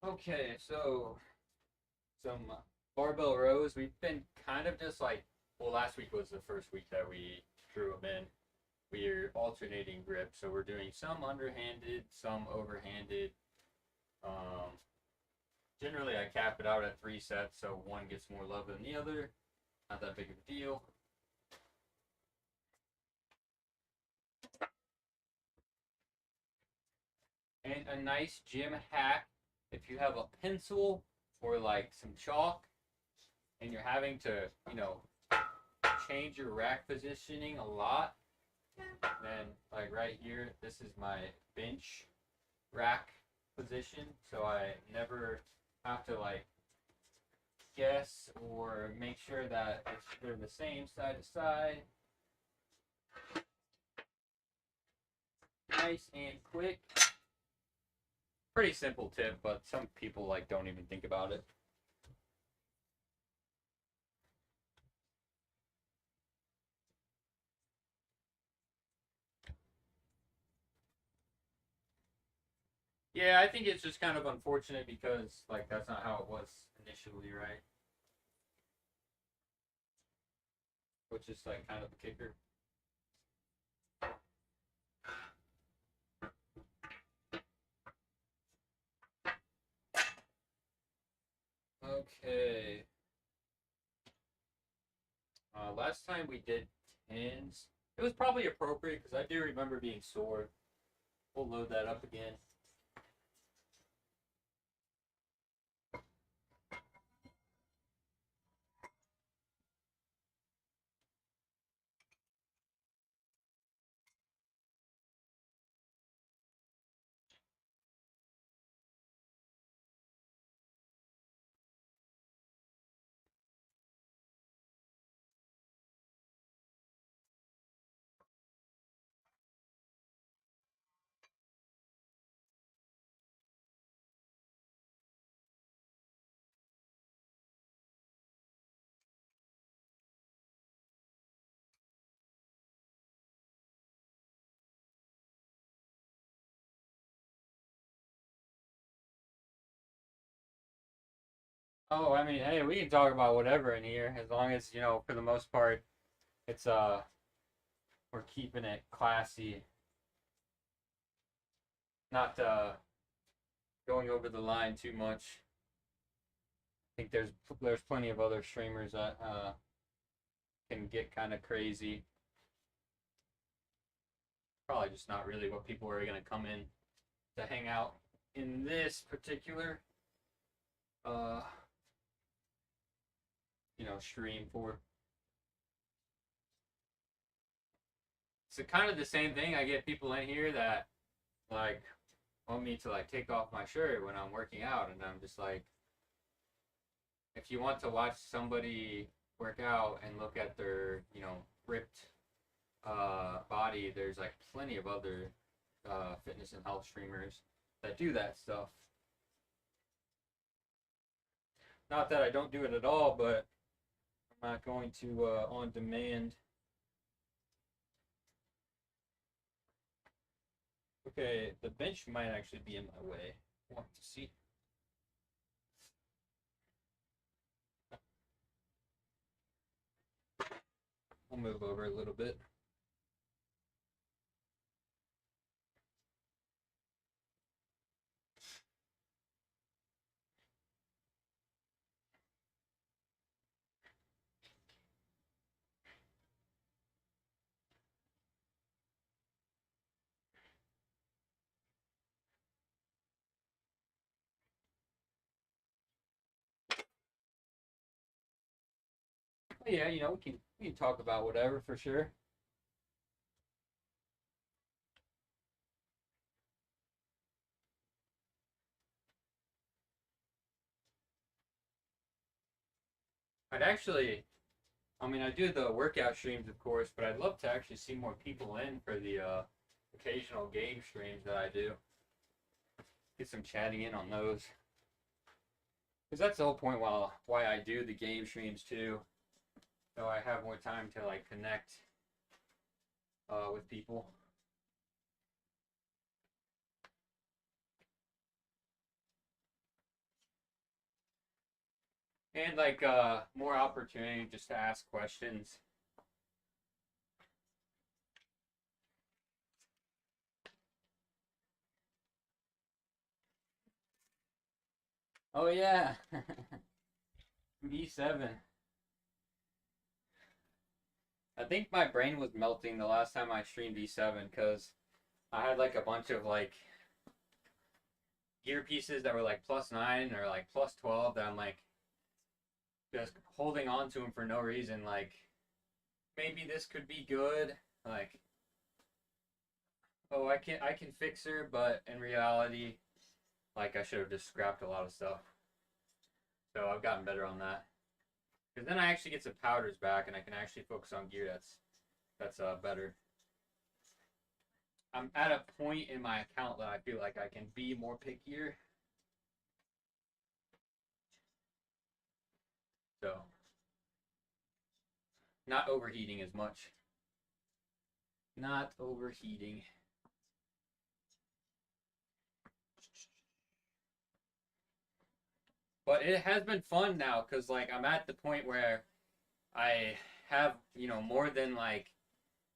Okay, so some barbell rows. We've been kind of just like, well, last week was the first week that we drew them in. We're alternating grip, so we're doing some underhanded, some overhanded. Generally, I cap it out at 3 sets, so one gets more love than the other. Not that big of a deal. And a nice gym hack, if you have a pencil or like some chalk and you're having to, you know, change your rack positioning a lot, then like right here, this is my bench rack position, so I never have to like guess or make sure that they're the same side to side. Nice and quick. Pretty simple tip, but some people like don't even think about it. Yeah, I think it's just kind of unfortunate because, like, that's not how it was initially, right? Which is, like, kind of the kicker. Okay. Last time we did 10s. It was probably appropriate because I do remember being sore. We'll load that up again. Oh, I mean, hey, we can talk about whatever in here as long as, you know, for the most part, it's we're keeping it classy, not going over the line too much. I think there's plenty of other streamers that can get kind of crazy. Probably just not really what people are gonna come in to hang out in this particular you know, stream for. It's kind of the same thing. I get people in here that like want me to like take off my shirt when I'm working out, and I'm just like, if you want to watch somebody work out and look at their, you know, ripped body, there's like plenty of other fitness and health streamers that do that stuff. Not that I don't do it at all, but I'm not going to on demand. Okay, the bench might actually be in my way. I want to see. I'll move over a little bit. But yeah, you know, we can talk about whatever for sure. I'd actually, I mean, I do the workout streams, of course, but I'd love to actually see more people in for the occasional game streams that I do. Get some chatting in on those. Because that's the whole point why I do the game streams too. So I have more time to like connect with people. And like more opportunity just to ask questions. Oh yeah. B7. I think my brain was melting the last time I streamed B7 because I had like a bunch of like gear pieces that were like +9 or like +12 that I'm like just holding on to them for no reason. Like maybe this could be good. Like, oh, I can fix her, but in reality, like I should have just scrapped a lot of stuff. So I've gotten better on that. Because then I actually get some powders back, and I can actually focus on gear that's better. I'm at a point in my account that I feel like I can be more pickier. So, not overheating as much. Not overheating. But it has been fun now, because, like, I'm at the point where I have, you know, more than, like,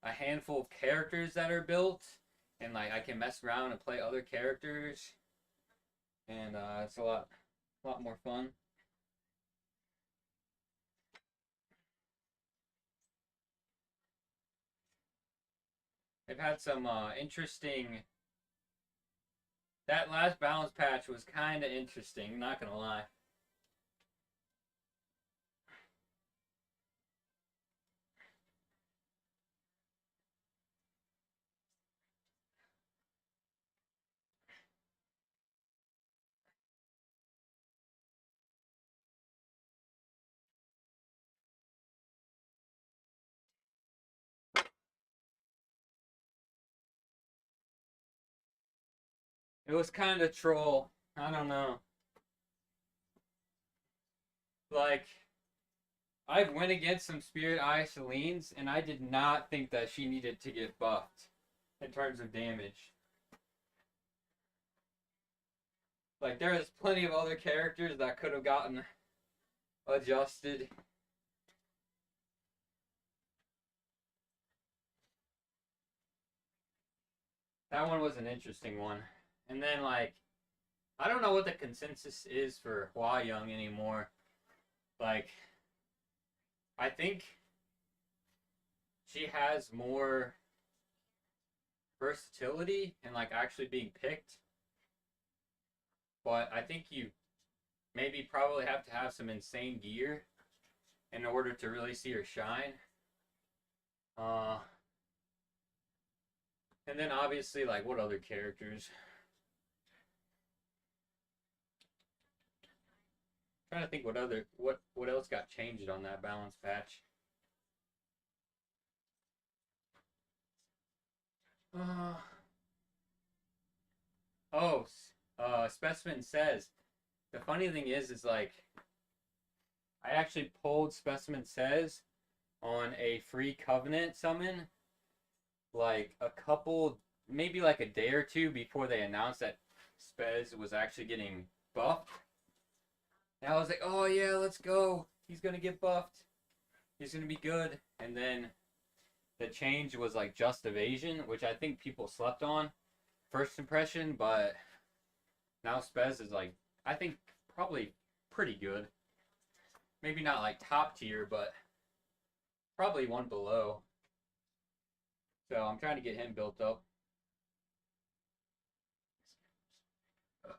a handful of characters that are built. And, like, I can mess around and play other characters. And it's a lot more fun. They've had some interesting... That last balance patch was kind of interesting, not gonna lie. It was kind of troll. I don't know. Like, I went against some Spirit Eye Celine's, and I did not think that she needed to get buffed in terms of damage. Like, there was plenty of other characters that could have gotten adjusted. That one was an interesting one. And then, like, I don't know what the consensus is for Hua Young anymore. Like, I think she has more versatility and, like, actually being picked. But I think you maybe probably have to have some insane gear in order to really see her shine. And then obviously, like, what other characters? I'm trying to think what else got changed on that balance patch. Specimen says. The funny thing is like, I actually pulled Specimen Says on a free Covenant summon, like a couple, maybe like a day or two before they announced that Spez was actually getting buffed. And I was like, oh yeah, let's go. He's gonna get buffed. He's gonna be good. And then the change was like Just Evasion, which I think people slept on first impression, but now Spez is like, I think probably pretty good. Maybe not like top tier, but probably one below. So I'm trying to get him built up. I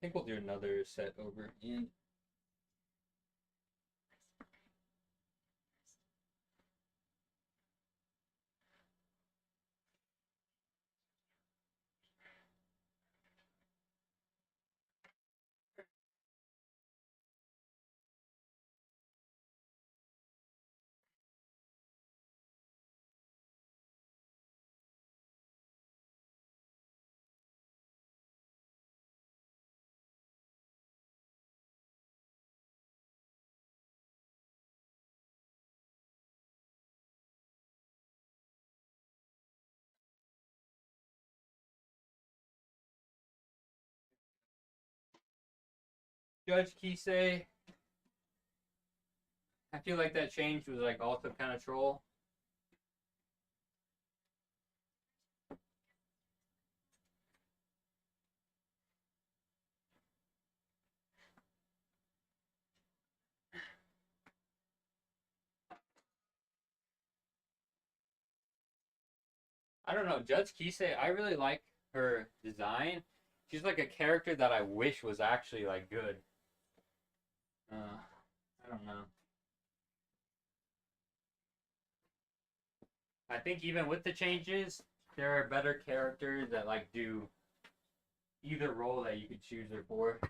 think we'll do another set over in. Judge Kisei. I feel like that change was like also kind of troll. I don't know, Judge Kisei, I really like her design. She's like a character that I wish was actually like good. I don't know. I think even with the changes, there are better characters that like do either role that you could choose her for.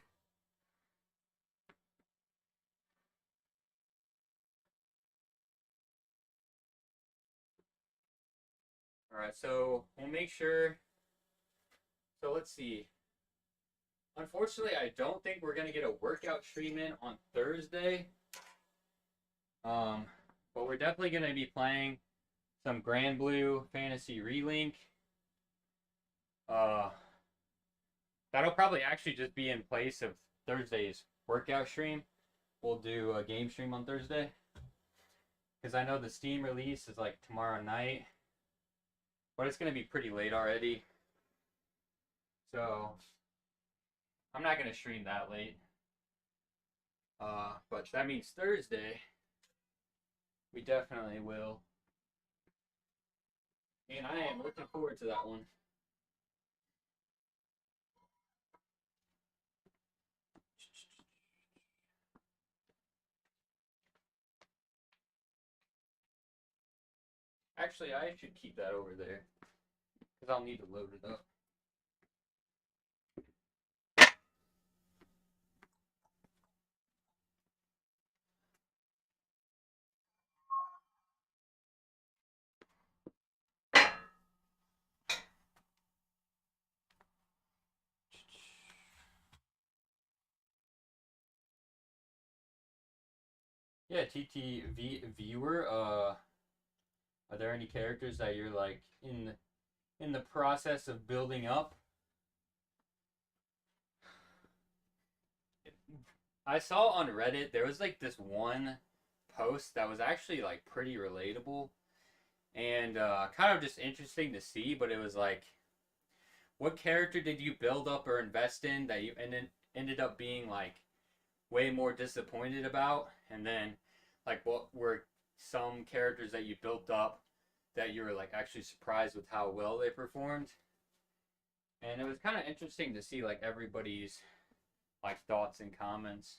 Alright, so we'll make sure. So let's see. Unfortunately, I don't think we're going to get a workout stream in on Thursday. But we're definitely going to be playing some Grand Blue Fantasy Relink. That That'll probably actually just be in place of Thursday's workout stream. We'll do a game stream on Thursday. Because I know the Steam release is like tomorrow night. But it's going to be pretty late already. So, I'm not going to stream that late. But that means Thursday, we definitely will. And I am looking forward to that one. Actually, I should keep that over there. Because I'll need to load it up. Yeah, TTV viewer, are there any characters that you're like in the process of building up? I saw on Reddit there was like this one post that was actually like pretty relatable and kind of just interesting to see, but it was like, what character did you build up or invest in that you ended up being like way more disappointed about? And then like what were some characters that you built up that you were like actually surprised with how well they performed? And it was kind of interesting to see like everybody's like thoughts and comments.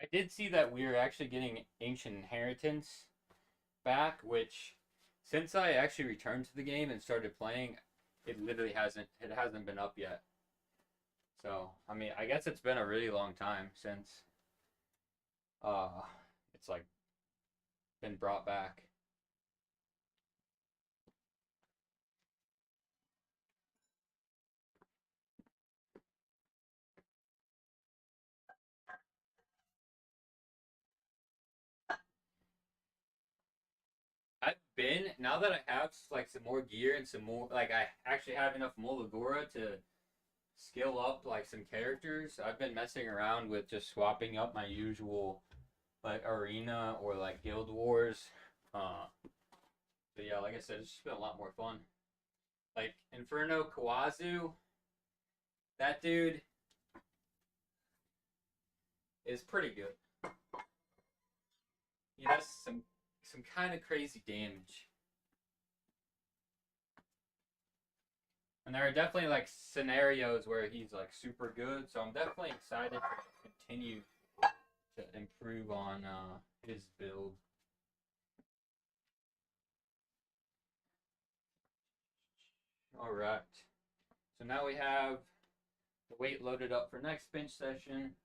I did see that we are actually getting Ancient Inheritance back, which since I actually returned to the game and started playing, it literally hasn't been up yet. So, I mean, I guess it's been a really long time since it's like been brought back. I've been, now that I have like some more gear and some more, like I actually have enough Molagora to skill up like some characters. I've been messing around with just swapping up my usual like arena or like guild wars. But yeah, like I said, it's just been a lot more fun. Like Inferno Kawazu, that dude is pretty good. He does some kind of crazy damage. And there are definitely like scenarios where he's like super good, so I'm definitely excited to continue to improve on his build. All right, so now we have the weight loaded up for next bench session.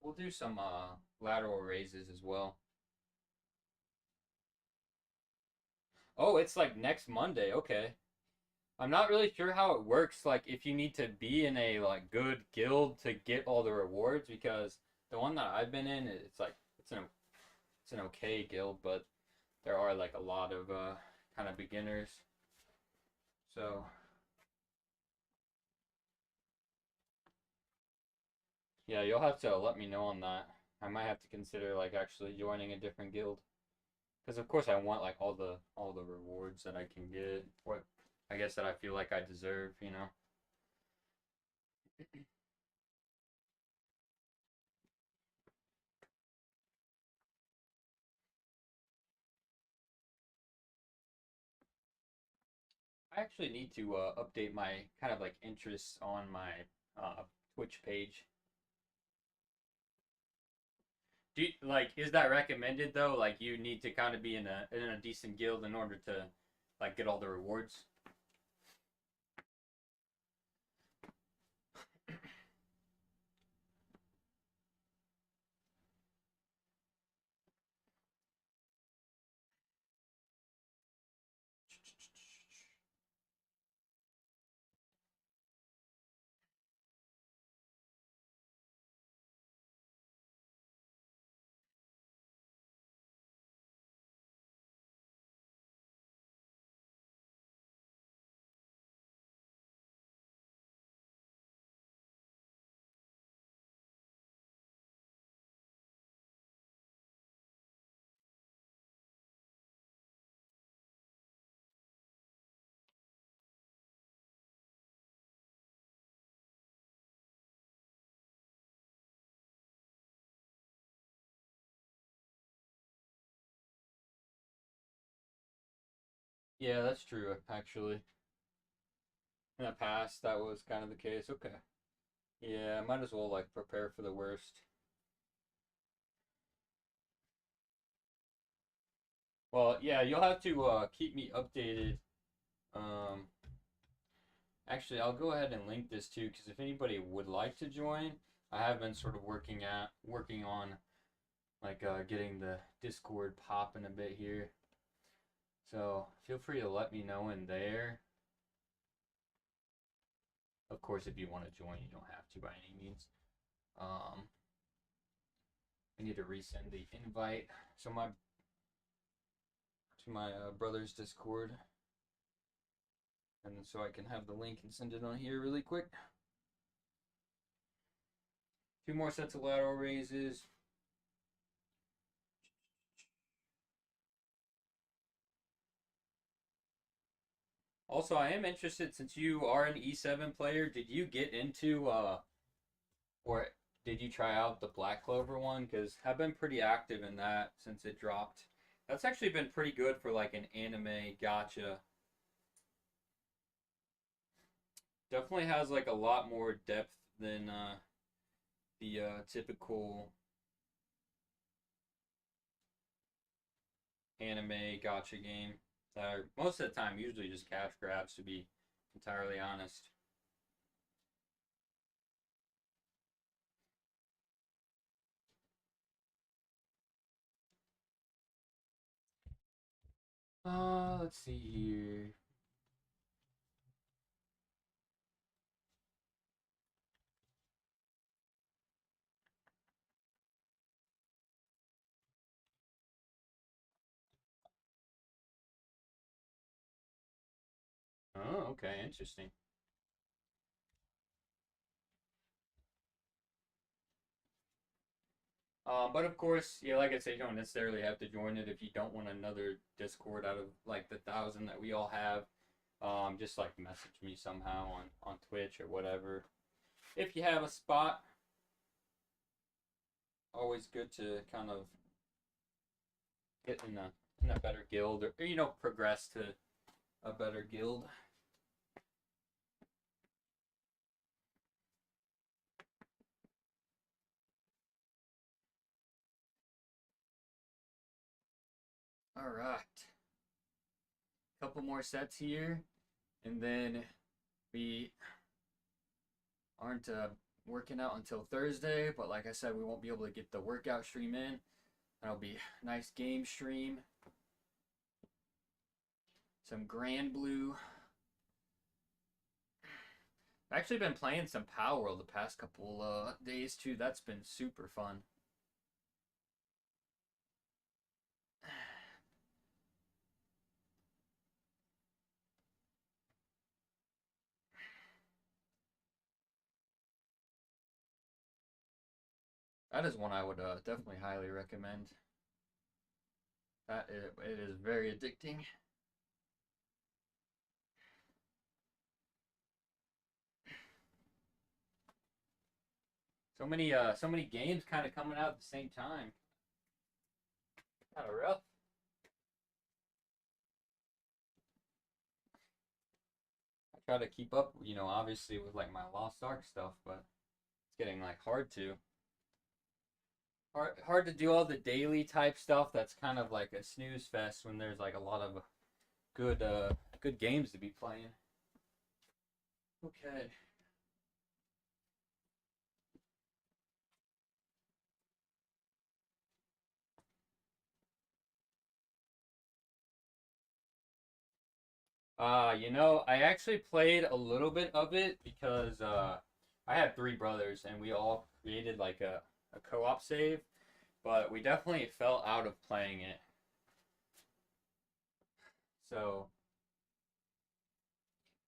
We'll do some lateral raises as well. Oh, it's like next Monday. Okay. I'm not really sure how it works, like if you need to be in a like good guild to get all the rewards, because the one that I've been in, it's like it's an okay guild, but there are like a lot of kind of beginners. So yeah, you'll have to let me know on that. I might have to consider like actually joining a different guild. Because of course I want like all the rewards that I can get, what I guess that I feel like I deserve, you know. I actually need to update my kind of like interests on my Twitch page. Do you, like, is that recommended though? Like you need to kind of be in a decent guild in order to like get all the rewards? Yeah, that's true, actually. In the past, that was kind of the case. Okay. Yeah, I might as well, like, prepare for the worst. Well, yeah, you'll have to keep me updated. Um, Actually, I'll go ahead and link this too, because if anybody would like to join, I have been sort of working on like getting the Discord popping a bit here. So feel free to let me know in there. Of course, if you want to join, you don't have to by any means. I need to resend the invite. So my brother's Discord, and so I can have the link and send it on here really quick. 2 more sets of lateral raises. Also, I am interested, since you are an E7 player, did you get into or did you try out the Black Clover one? Because I've been pretty active in that since it dropped. That's actually been pretty good for like an anime gacha. Definitely has like a lot more depth than the typical anime gacha game that are most of the time usually just cash grabs, to be entirely honest. Let's see here. Oh, okay, interesting. But of course, yeah, like I said, you don't necessarily have to join it if you don't want another Discord out of like the 1,000 that we all have. Just like message me somehow on Twitch or whatever. If you have a spot, always good to kind of get in a better guild, or progress to a better guild. All right. Couple more sets here, and then we aren't working out until Thursday, but like I said, we won't be able to get the workout stream in. That'll be a nice game stream. Some Grand Blue. I've actually been playing some Power World the past couple days too. That's been super fun. That is one I would definitely highly recommend. It is very addicting. So many games kind of coming out at the same time. Kind of rough. I try to keep up, obviously with like my Lost Ark stuff, but it's getting like hard to. Hard to do all the daily type stuff. That's kind of like a snooze fest when there's like a lot of good games to be playing. Okay. I actually played a little bit of it because I had 3 brothers and we all created like a co-op save, but we definitely fell out of playing it. So,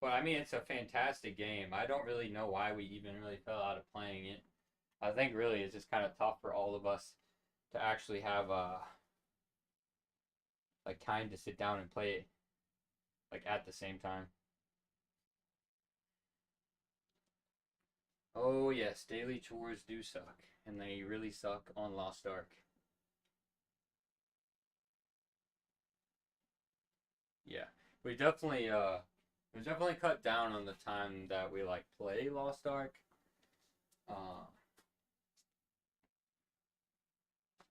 but I mean, it's a fantastic game. I don't really know why we even really fell out of playing it. I think really it's just kind of tough for all of us to actually have like time to sit down and play it like at the same time. Oh yes, daily chores do suck, and they really suck on Lost Ark. Yeah, we definitely cut down on the time that we like play Lost Ark.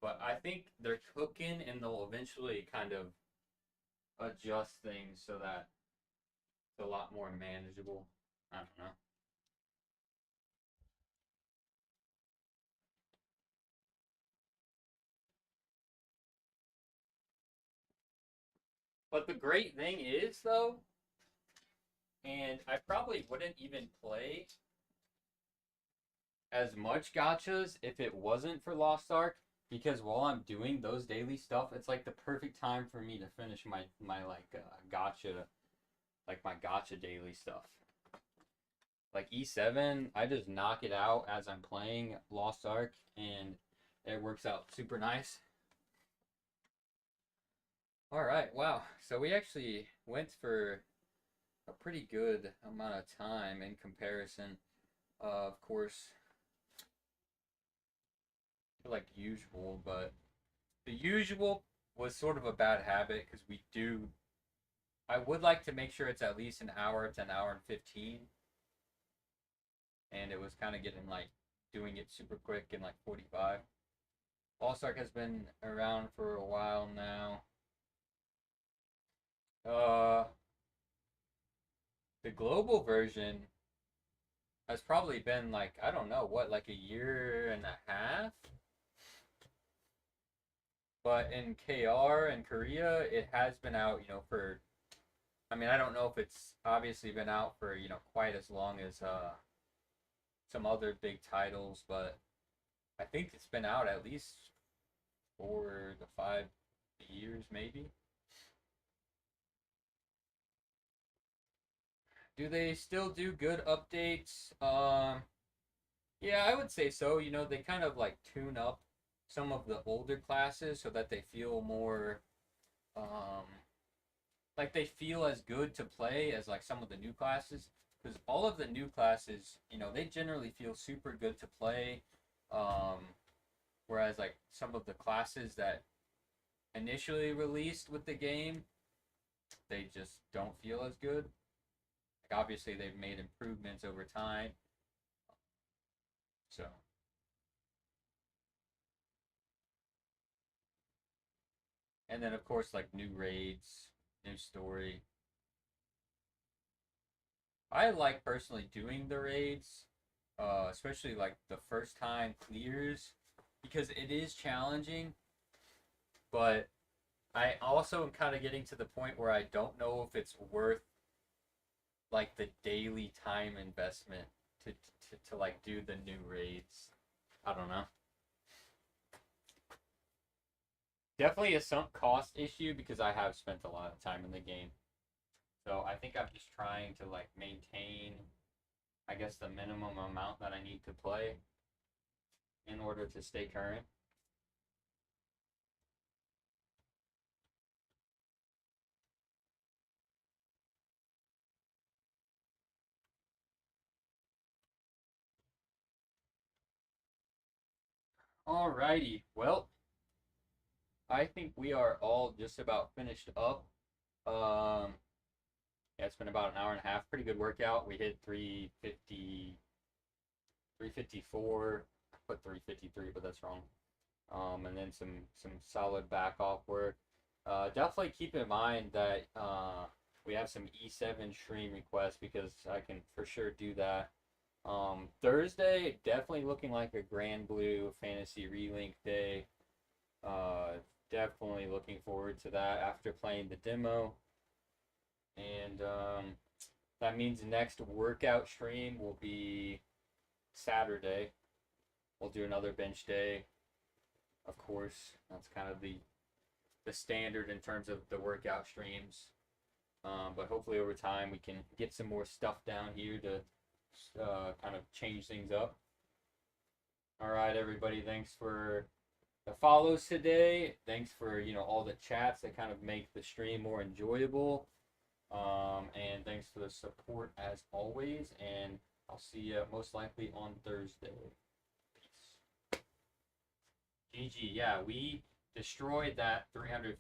But I think they're cooking, and they'll eventually kind of adjust things so that it's a lot more manageable. I don't know. But the great thing is, though, and I probably wouldn't even play as much gachas if it wasn't for Lost Ark, because while I'm doing those daily stuff, it's like the perfect time for me to finish my gacha, like my gacha daily stuff. Like E7, I just knock it out as I'm playing Lost Ark, and it works out super nice. Alright, wow. So we actually went for a pretty good amount of time in comparison. Of course, like usual, but the usual was sort of a bad habit because I would like to make sure it's at least an hour to an hour and 15. And it was kind of getting like doing it super quick in like 45. Lost Ark has been around for a while now. The global version has probably been like, I don't know, what, like a year and a half? But in KR and Korea, it has been out, for, I mean, I don't know if it's obviously been out for, quite as long as some other big titles, but I think it's been out at least 4 to 5 years, maybe. Do they still do good updates? Yeah, I would say so. They kind of like tune up some of the older classes so that they feel more, like they feel as good to play as like some of the new classes. Because all of the new classes, they generally feel super good to play. Whereas like some of the classes that initially released with the game, they just don't feel as good. Like obviously they've made improvements over time. So and then of course like new raids, new story. I like personally doing the raids, especially like the first time clears, because it is challenging, but I also am kind of getting to the point where I don't know if it's worth like the daily time investment to like do the new raids. I don't know. Definitely a sunk cost issue because I have spent a lot of time in the game. So I think I'm just trying to like maintain, I guess, the minimum amount that I need to play in order to stay current. Alrighty, well, I think we are all just about finished up. Yeah, it's been about an hour and a half. Pretty good workout. We hit 350, 354. I put 353, but that's wrong. And then some solid back off work. Definitely keep in mind that we have some E7 stream requests because I can for sure do that. Thursday, definitely looking like a Grand Blue Fantasy Relink day. Definitely looking forward to that after playing the demo. And that means the next workout stream will be Saturday. We'll do another bench day. Of course, that's kind of the standard in terms of the workout streams. But hopefully over time we can get some more stuff down here to kind of change things up. All right, everybody. Thanks for the follows today. Thanks for all the chats that kind of make the stream more enjoyable. And thanks for the support as always. And I'll see you most likely on Thursday. Peace. GG. Yeah, we destroyed that 350.